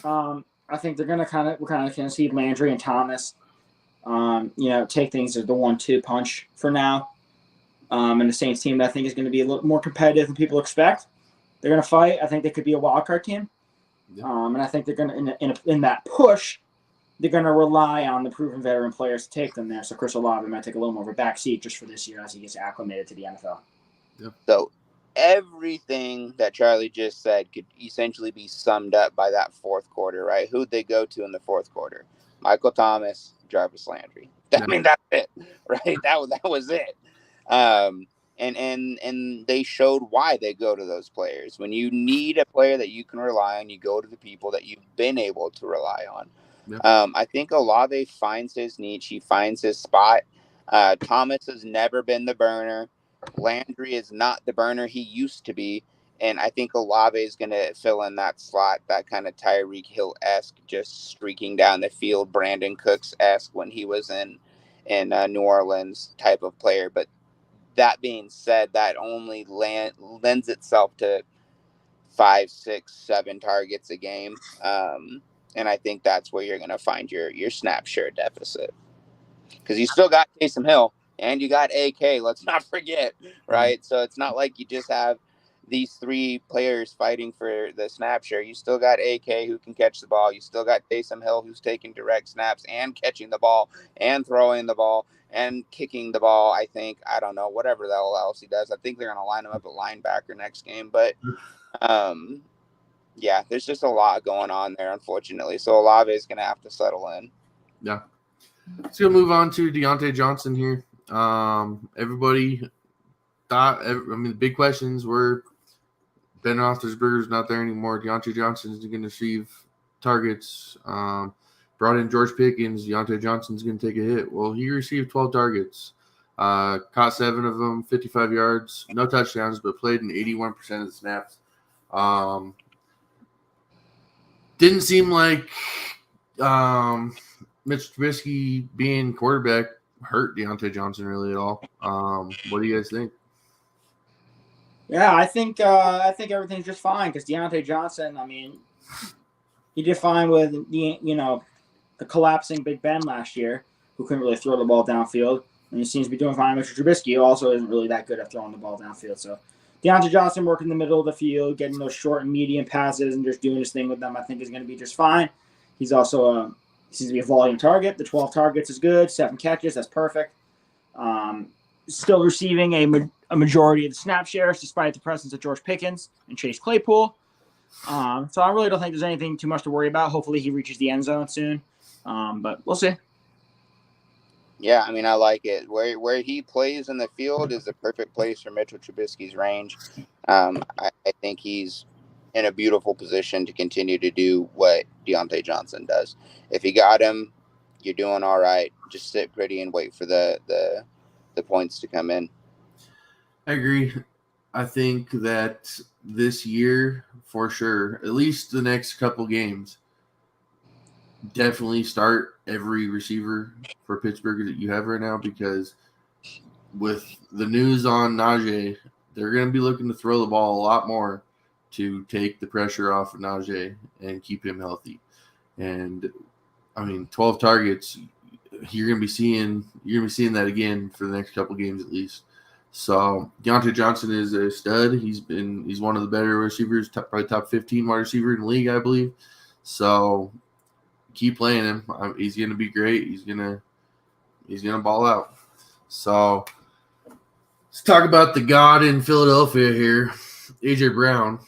I think they're going to we're kind of see Landry and Thomas, take things as the 1-2 punch for now. And the Saints team, I think, is going to be a little more competitive than people expect. They're going to fight. I think they could be a wild card team. Yeah. And I think they're going to, in that push, they're going to rely on the proven veteran players to take them there. So Chris Olave might take a little more of a back seat just for this year as he gets acclimated to the NFL. Yep. So everything that Charlie just said could essentially be summed up by that fourth quarter, right? Who'd they go to in the fourth quarter? Michael Thomas, Jarvis Landry. I mean, that's it, right? That was it. And they showed why they go to those players. When you need a player that you can rely on, you go to the people that you've been able to rely on. Yeah. I think Olave finds his niche. He finds his spot. Thomas has never been the burner. Landry is not the burner he used to be. And I think Olave is going to fill in that slot, that kind of Tyreek Hill-esque, just streaking down the field, Brandon Cooks-esque when he was in New Orleans type of player. But that being said, that only lends itself to 5, 6, 7 targets a game. And I think that's where you're going to find your snap share deficit. Because you still got Taysom Hill and you got AK, let's not forget, right? So it's not like you just have these 3 players fighting for the snap share. You still got AK who can catch the ball. You still got Taysom Hill who's taking direct snaps and catching the ball and throwing the ball and kicking the ball. I think, I don't know, whatever the hell else he does. I think they're going to line him up at linebacker next game. But, yeah, there's just a lot going on there, unfortunately. So Olave is going to have to settle in. Yeah. Let's go move on to Deontay Johnson here. Everybody thought, the big questions were Ben Roethlisberger's not there anymore. Deontay Johnson is going to receive targets. Brought in George Pickens. Deontay Johnson's going to take a hit. Well, he received 12 targets. Caught 7 of them, 55 yards. No touchdowns, but played in 81% of the snaps. Didn't seem like Mitch Trubisky being quarterback hurt Deontay Johnson really at all. What do you guys think? Yeah, I think everything's just fine because Deontay Johnson, he did fine with the collapsing Big Ben last year, who couldn't really throw the ball downfield, and he seems to be doing fine. Mr. Trubisky also isn't really that good at throwing the ball downfield. So Deontay Johnson working in the middle of the field, getting those short and medium passes, and just doing his thing with them, I think is going to be just fine. He's also seems to be a volume target. The 12 targets is good. 7 catches, that's perfect. Still receiving a majority of the snap shares despite the presence of George Pickens and Chase Claypool. So I really don't think there's anything too much to worry about. Hopefully he reaches the end zone soon. But we'll see. Yeah, I like it. Where he plays in the field is the perfect place for Mitchell Trubisky's range. I think he's in a beautiful position to continue to do what Deontay Johnson does. If you got him, you're doing all right. Just sit pretty and wait for the points to come in. I agree. I think that this year, for sure, at least the next couple games, definitely start every receiver for Pittsburgh that you have right now, because with the news on Najee, they're going to be looking to throw the ball a lot more to take the pressure off of Najee and keep him healthy. And 12 targets, you're going to be seeing that again for the next couple games at least. So Deontay Johnson is a stud. He's one of the better receivers, probably top 15 wide receiver in the league, I believe. So keep playing him. He's going to be great. He's going to ball out. So let's talk about the god in Philadelphia here, AJ Brown.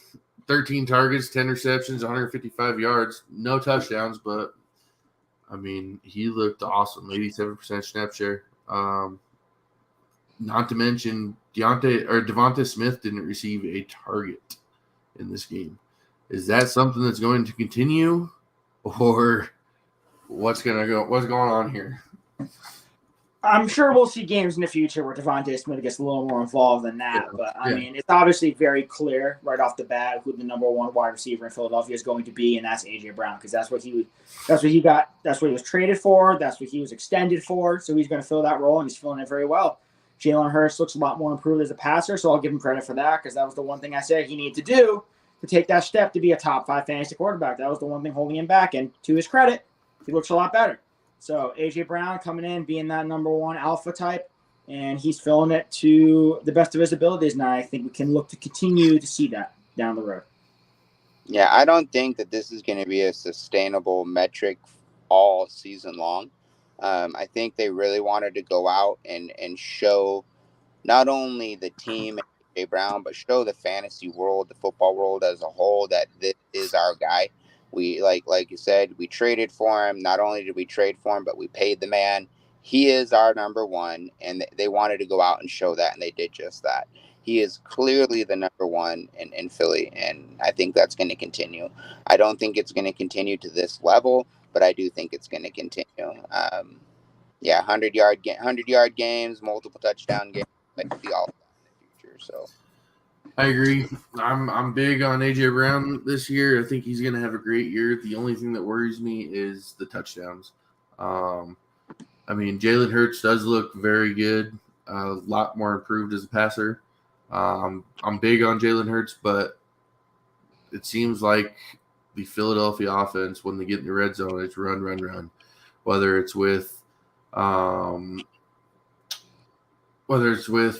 13 targets, 10 receptions, 155 yards, no touchdowns, but he looked awesome. 87% snap share. Not to mention Devonta Smith didn't receive a target in this game. Is that something that's going to continue, or what's going on here? I'm sure we'll see games in the future where Devonta Smith gets a little more involved than that. Yeah. But, it's obviously very clear right off the bat who the number 1 wide receiver in Philadelphia is going to be, and that's A.J. Brown, because that's what he was traded for. That's what he was extended for. So he's going to fill that role, and he's filling it very well. Jalen Hurts looks a lot more improved as a passer, so I'll give him credit for that, because that was the one thing I said he needed to do to take that step to be a top 5 fantasy quarterback. That was the one thing holding him back, and to his credit, he looks a lot better. So A.J. Brown coming in, being that number 1 alpha type, and he's filling it to the best of his abilities. Now I think we can look to continue to see that down the road. Yeah, I don't think that this is going to be a sustainable metric all season long. I think they really wanted to go out and show not only the team and A.J. Brown, but show the fantasy world, the football world as a whole, that this is our guy. We like you said, we traded for him. Not only did we trade for him, but we paid the man. he is our number one, and they wanted to go out and show that, and they did just that. He is clearly the number one in Philly, and I think that's going to continue. I don't think it's going to continue to this level, but I do think it's going to continue. 100-yard games, multiple touchdown games, like the all in the future. So I agree. I'm big on AJ Brown this year. I think he's going to have a great year. The only thing that worries me is the touchdowns. Jalen Hurts does look very good, a lot more improved as a passer. I'm big on Jalen Hurts, but it seems like the Philadelphia offense, when they get in the red zone, it's run, run, run. Whether it's with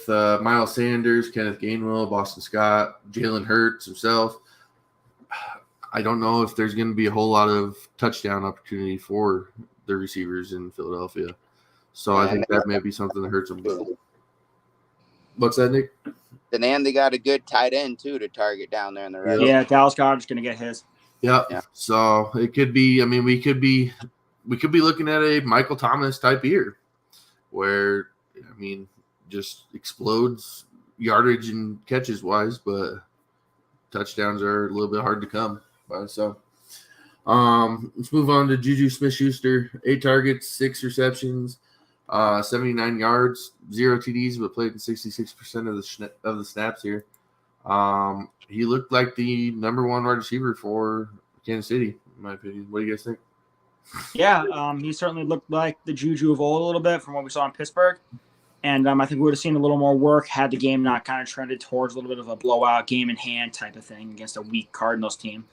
Miles Sanders, Kenneth Gainwell, Boston Scott, Jalen Hurts himself, I don't know if there's going to be a whole lot of touchdown opportunity for the receivers in Philadelphia. So I think that may be something that hurts them. What's that, Nick? And they got a good tight end too to target down there in the red. Yeah, Dallas Goedert's going to get his. Yeah. So it could be. We could be looking at a Michael Thomas type year, where just explodes yardage and catches wise, but touchdowns are a little bit hard to come by. So let's move on to Juju Smith-Schuster. 8 targets, 6 receptions, 79 yards, 0 TDs, but played in 66% of the snaps here. He looked like the number one wide receiver for Kansas City, in my opinion. What do you guys think? Yeah, he certainly looked like the Juju of old a little bit from what we saw in Pittsburgh. And I think we would have seen a little more work had the game not kind of trended towards a little bit of a blowout, game in hand type of thing against a weak Cardinals team.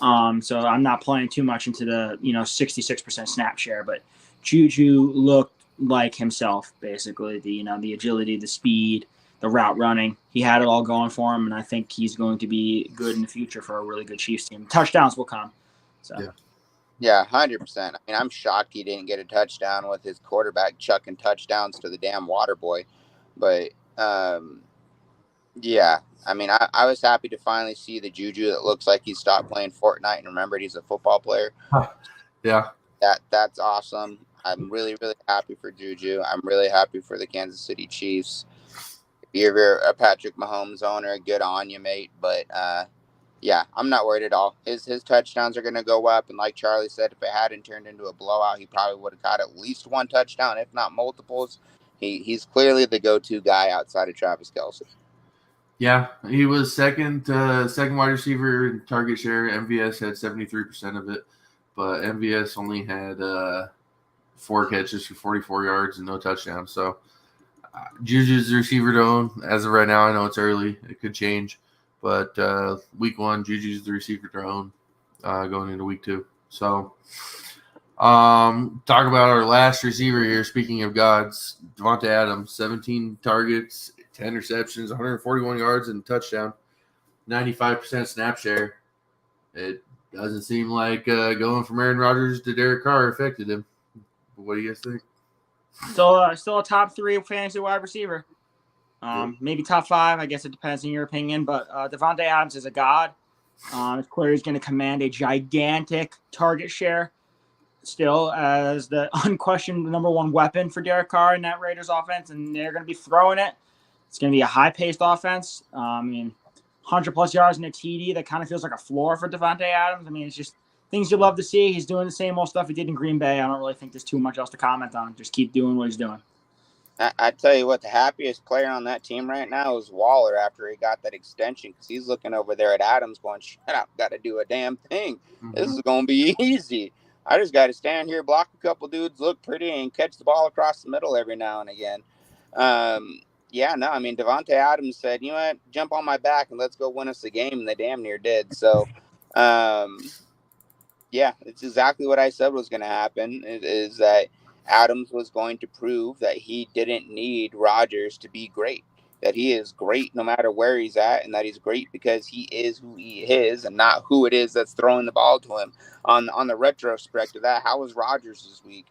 So I'm not playing too much into the 66% snap share, but Juju looked like himself, basically. The agility, the speed, the route running. He had it all going for him, and I think he's going to be good in the future for a really good Chiefs team. Touchdowns will come. So. Yeah, 100%. I'm shocked he didn't get a touchdown with his quarterback chucking touchdowns to the damn water boy. But, I was happy to finally see the Juju that looks like he stopped playing Fortnite and remembered he's a football player. Yeah. That's awesome. I'm really, really happy for Juju. I'm really happy for the Kansas City Chiefs. If you're a Patrick Mahomes owner, good on you, mate. But, I'm not worried at all. His touchdowns are going to go up. And like Charlie said, if it hadn't turned into a blowout, he probably would have got at least one touchdown, if not multiples. He's clearly the go-to guy outside of Travis Kelce. Yeah, he was second wide receiver in target share. MVS had 73% of it, but MVS only had 4 catches for 44 yards and no touchdowns. So Juju's the receiver to own. As of right now, I know it's early. It could change. But week 1, Juju's the receiver to own going into week 2. So talk about our last receiver here. Speaking of gods, Devonta Adams, 17 targets, 10 receptions, 141 yards and a touchdown, 95% snap share. It doesn't seem like going from Aaron Rodgers to Derek Carr affected him. What do you guys think? Still a top 3 fantasy wide receiver. Maybe top 5. I guess it depends on your opinion. But Devonta Adams is a god. It's clear he's going to command a gigantic target share still as the unquestioned number 1 weapon for Derek Carr in that Raiders offense, and they're going to be throwing it. It's going to be a high-paced offense. 100-plus yards in a TD. That kind of feels like a floor for Devonta Adams. It's just things you love to see. He's doing the same old stuff he did in Green Bay. I don't really think there's too much else to comment on. Just keep doing what he's doing. I tell you what, the happiest player on that team right now is Waller after he got that extension, because he's looking over there at Adams going, shut up, got to do a damn thing. Mm-hmm. This is going to be easy. I just got to stand here, block a couple dudes, look pretty, and catch the ball across the middle every now and again. Devonta Adams said, you know what, jump on my back and let's go win us the game, and they damn near did. So, it's exactly what I said was going to happen, is that Adams was going to prove that he didn't need Rodgers to be great, that he is great no matter where he's at, and that he's great because he is who he is and not who it is that's throwing the ball to him. On the retrospect of that, how was Rodgers this week?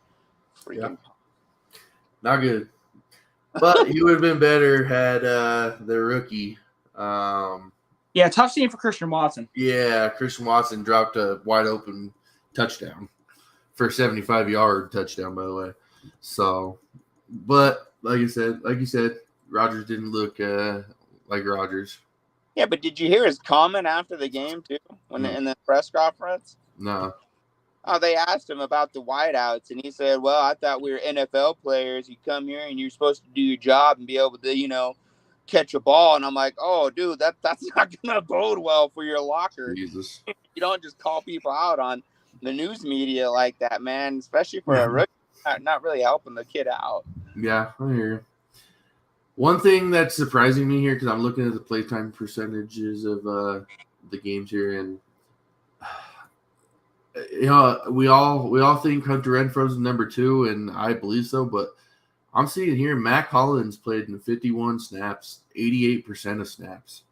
Not good. But he would have been better had the rookie. Tough scene for Christian Watson. Yeah, Christian Watson dropped a wide open touchdown. For a 75-yard touchdown, by the way. So, but like you said, Rodgers didn't look like Rodgers. Yeah, but did you hear his comment after the game too, in the press conference? No. Oh, they asked him about the wideouts, and he said, "Well, I thought we were NFL players. You come here and you're supposed to do your job and be able to, catch a ball." And I'm like, "Oh, dude, that's not gonna bode well for your locker. Jesus. You don't just call people out on the news media like that, man. Especially for a rookie, not really helping the kid out." Yeah, I hear you. One thing that's surprising me here, because I'm looking at the playtime percentages of the games here, and we all think Hunter Renfro's number 2, and I believe so, but I'm seeing here Mac Hollins played in 51 snaps, 88% of snaps.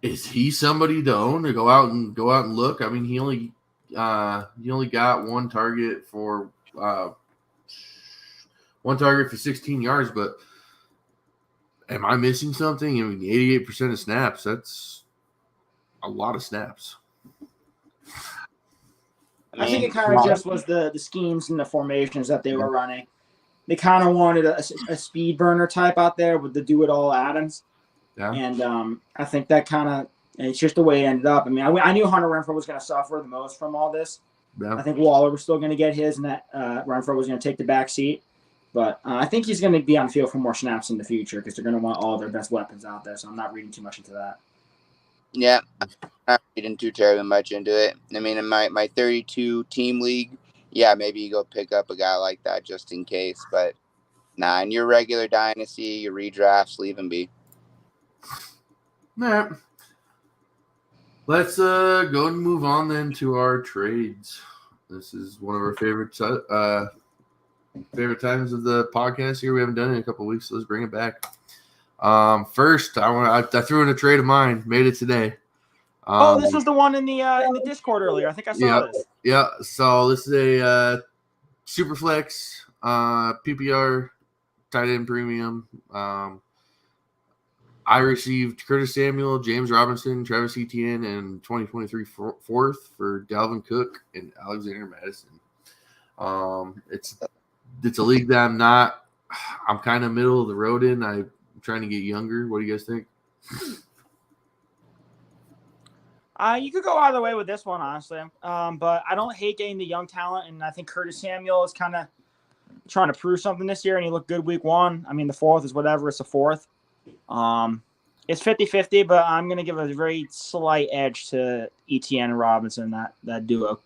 Is he somebody to own, to go out and look? I mean, he only got one target for 16 yards, but am I missing something? I mean, 88% of snaps, that's a lot of snaps. I think it kind of just was the schemes and the formations that they were running. They kind of wanted a speed burner type out there with the do-it-all Adams. Yeah. And I think that kind of – it's just the way it ended up. I mean, I knew Hunter Renfrow was going to suffer the most from all this. Yeah. I think Waller was still going to get his, and that Renfrow was going to take the back seat. But I think he's going to be on the field for more snaps in the future because they're going to want all their best weapons out there. So I'm not reading too much into that. Yeah, I'm not reading too terribly much into it. I mean, in my 32-team league, yeah, maybe you go pick up a guy like that just in case. But nah, in your regular dynasty, your redrafts, leave him be. All right. Let's go and move on then to our trades. This is one of our favorite times of the podcast here. We haven't done it in a couple of weeks, so let's bring it back. First, I threw in a trade of mine, made it today. This was the one in the Discord earlier. I think I saw this. Yeah, so this is a Superflex PPR tight end premium. I received Curtis Samuel, James Robinson, Travis Etienne, and 2023 fourth for Dalvin Cook and Alexander Madison. It's a league that I'm kind of middle of the road in. I'm trying to get younger. What do you guys think? You could go either way with this one, honestly. But I don't hate getting the young talent, and I think Curtis Samuel is kind of trying to prove something this year, and he looked good week 1. I mean, the fourth is whatever. It's a fourth. It's 50-50, but I'm going to give a very slight edge to Etienne and Robinson, that duo.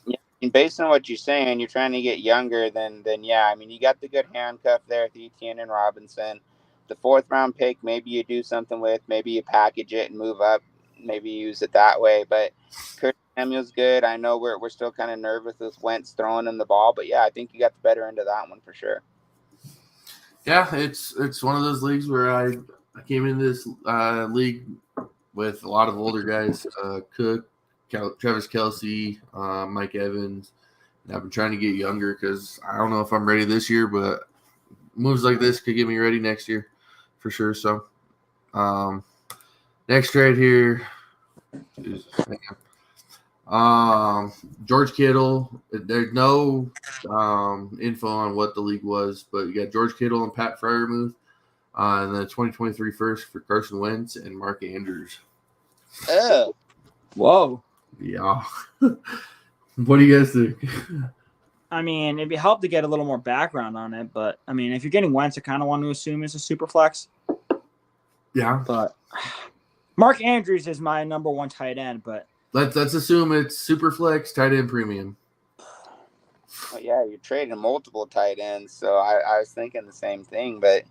Yeah. And based on what you're saying, you're trying to get younger than yeah. I mean, you got the good handcuff there with Etienne and Robinson. The 4th round pick, maybe you do something with. Maybe you package it and move up. Maybe use it that way. But Curtis Samuel's good. I know we're still kind of nervous with Wentz throwing him the ball, but yeah, I think you got the better end of that one for sure. Yeah, it's one of those leagues where I came into this league with a lot of older guys, Cook, Travis Kelce, Mike Evans. And I've been trying to get younger because I don't know if I'm ready this year, but moves like this could get me ready next year for sure. So next trade here. George Kittle. There's no info on what the league was, but you got George Kittle and Pat Freiermuth, and then 2023 first for Carson Wentz and Mark Andrews. Oh, whoa! Yeah. What do you guys think? I mean, it'd be helpful to get a little more background on it, but I mean, if you're getting Wentz, I kind of want to assume it's a super flex. Yeah, but Mark Andrews is my number 1 tight end, but. Let's assume it's super flex tight end premium. Well, yeah, you're trading multiple tight ends, so I was thinking the same thing, but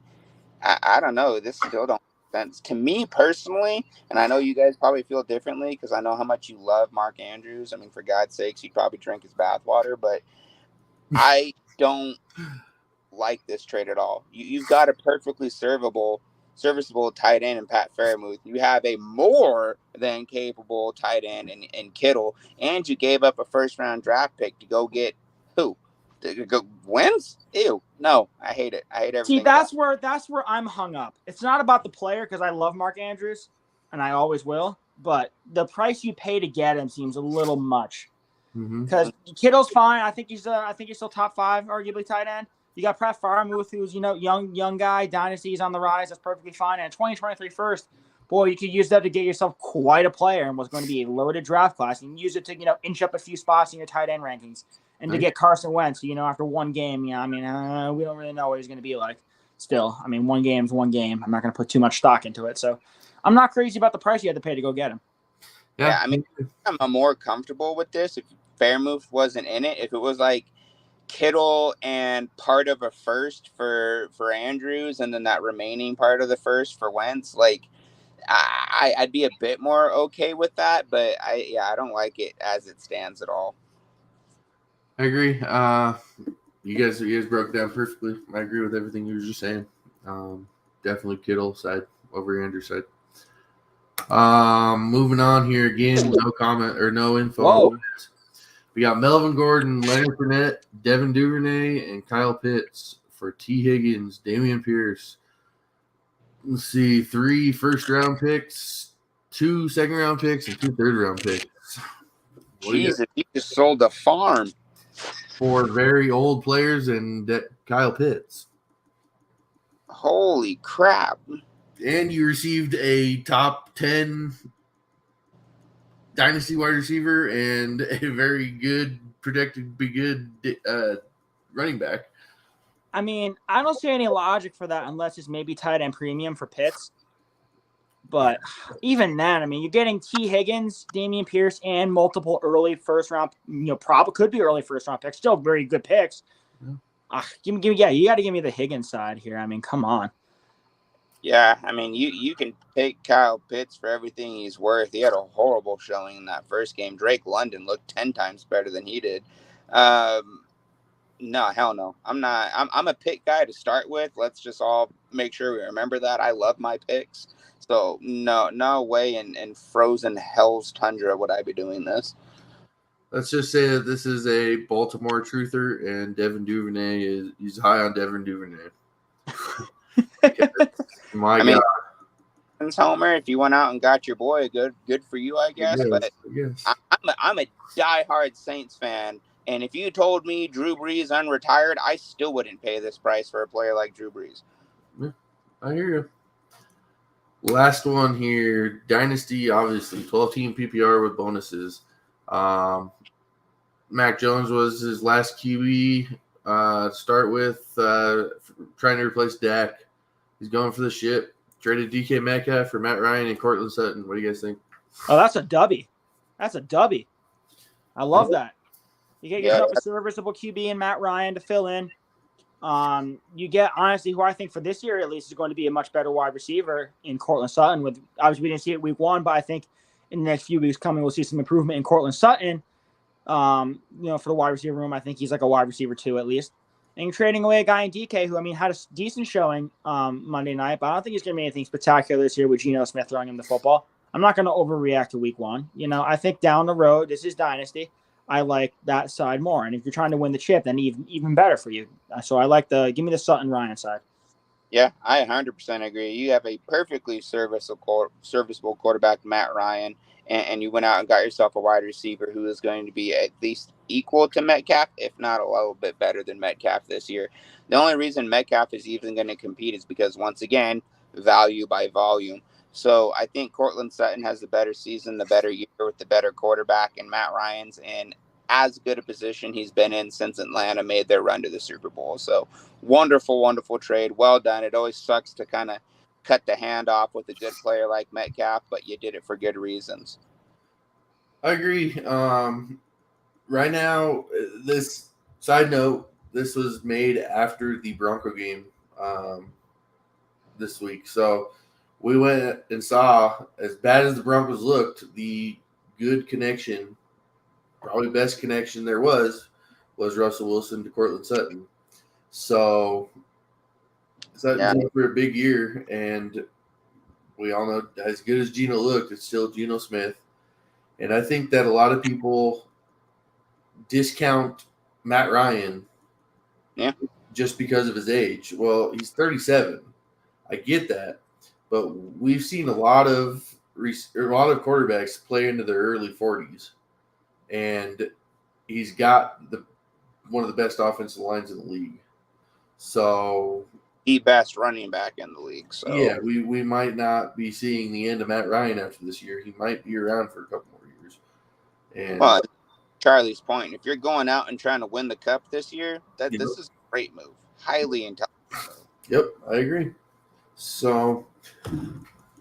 I don't know. This still don't make sense to me personally, and I know you guys probably feel differently because I know how much you love Mark Andrews. I mean, for God's sakes, you'd probably drink his bathwater, but I don't like this trade at all. You've got a perfectly serviceable tight end in Pat Freiermuth. You have a more than capable tight end in Kittle, and you gave up a 1st-round draft pick to go get who? To go Wentz? Ew. No, I hate it. I hate everything. See, that's where I'm hung up. It's not about the player because I love Mark Andrews, and I always will, but the price you pay to get him seems a little much. because Kittle's fine. I think he's still top 5, arguably tight end. You got Pratt Farmuth, who's young guy, dynasty's on the rise. That's perfectly fine. And 2023 first, boy, you could use that to get yourself quite a player, and what's going to be a loaded draft class. You can use it to inch up a few spots in your tight end rankings, and to get Carson Wentz. After one game, we don't really know what he's going to be like. Still, one game's one game. I'm not going to put too much stock into it, so I'm not crazy about the price you had to pay to go get him. Yeah, I'm more comfortable with this if Fairmouth wasn't in it. If it was like Kittle and part of a first for Andrews, and then that remaining part of the first for Wentz, like I'd be a bit more okay with that. But I don't like it as it stands at all. I agree. You guys broke down perfectly. I agree with everything you were just saying. Definitely Kittle side over Andrews side. Moving on here again, no comment or no info. Whoa. We got Melvin Gordon, Leonard Fournette, Devin Duvernay, and Kyle Pitts for T. Higgins, Damian Pierce. Let's see, 3 first-round picks, 2 second-round picks, and 2 third-round picks. Jesus, you just sold a farm. 4 very old players and Kyle Pitts. Holy crap. And you received a top 10 dynasty wide receiver and a very good, projected to be good running back. I don't see any logic for that unless it's maybe tight end premium for Pitts. But even then, you're getting T. Higgins, Damian Pierce, and multiple early first round, probably could be early first round picks. Still very good picks. Yeah. You got to give me the Higgins side here. Come on. Yeah, you can take Kyle Pitts for everything he's worth. He had a horrible showing in that first game. Drake London looked 10 times better than he did. No, hell no. I'm not. I'm a pick guy to start with. Let's just all make sure we remember that. I love my picks. So no way in frozen hell's tundra would I be doing this. Let's just say that this is a Baltimore truther, and Devin Duvernay he's high on Devin Duvernay. My God. Homer, if you went out and got your boy, good for you, I guess. But I'm a diehard Saints fan, and if you told me Drew Brees unretired, I still wouldn't pay this price for a player like Drew Brees. Yeah, I hear you. Last one here, Dynasty, obviously, 12-team PPR with bonuses. Mac Jones was his last QB to start with, trying to replace Dak. He's going for the ship. Traded DK Metcalf for Matt Ryan and Cortland Sutton. What do you guys think? Oh, that's a dubby. I love that. You get yourself a serviceable QB in Matt Ryan to fill in. You get, honestly, who I think for this year at least is going to be a much better wide receiver in Cortland Sutton. With obviously we didn't see it week 1, but I think in the next few weeks coming we'll see some improvement in Cortland Sutton. For the wide receiver room, I think he's like a wide receiver 2 at least. And you're trading away a guy in DK who had a decent showing Monday night, but I don't think he's going to be anything spectacular this year with Geno Smith throwing him the football. I'm not going to overreact to week 1. I think down the road, this is Dynasty. I like that side more. And if you're trying to win the chip, then even better for you. So I like give me the Sutton Ryan side. Yeah, I 100% agree. You have a perfectly serviceable quarterback, Matt Ryan, and you went out and got yourself a wide receiver who is going to be at least equal to Metcalf, if not a little bit better than Metcalf this year. The only reason Metcalf is even going to compete is because, once again, value by volume. So I think Cortland Sutton has the better season, the better year with the better quarterback, and Matt Ryan's in as good a position he's been in since Atlanta made their run to the Super Bowl. So wonderful, wonderful trade. Well done. It always sucks to kind of cut the hand off with a good player like Metcalf, but you did it for good reasons. I agree. Right now, this side note, this was made after the Bronco game this week. So we went and saw, as bad as the Broncos looked, the good connection, probably best connection there was Russell Wilson to Cortland Sutton. So Sutton's in for a big year, and we all know as good as Geno looked, it's still Geno Smith. And I think that a lot of people discount Matt Ryan just because of his age. Well, he's 37. I get that. But we've seen a lot of quarterbacks play into their early 40s. And he's got one of the best offensive lines in the league. So the best running back in the league. So yeah, we might not be seeing the end of Matt Ryan after this year. He might be around for a couple more years. And well, Charlie's point, if you're going out and trying to win the cup this year, this is a great move. Highly intelligent move. Yep, I agree. So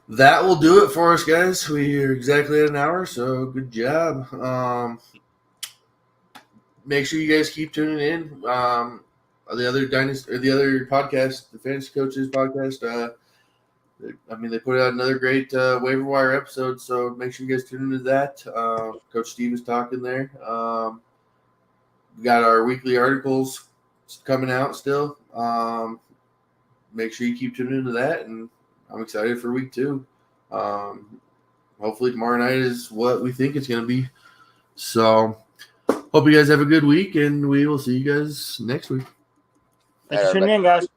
that will do it for us, guys. We are exactly at an hour, so good job. Make sure you guys keep tuning in. The other podcast, the Fantasy Coaches podcast. They put out another great waiver wire episode, so make sure you guys tune into that. Coach Steve is talking there. We got our weekly articles coming out still. Make sure you keep tuning into that, and I'm excited for week 2. Hopefully tomorrow night is what we think it's going to be. So hope you guys have a good week, and we will see you guys next week. Thanks for tuning in, guys.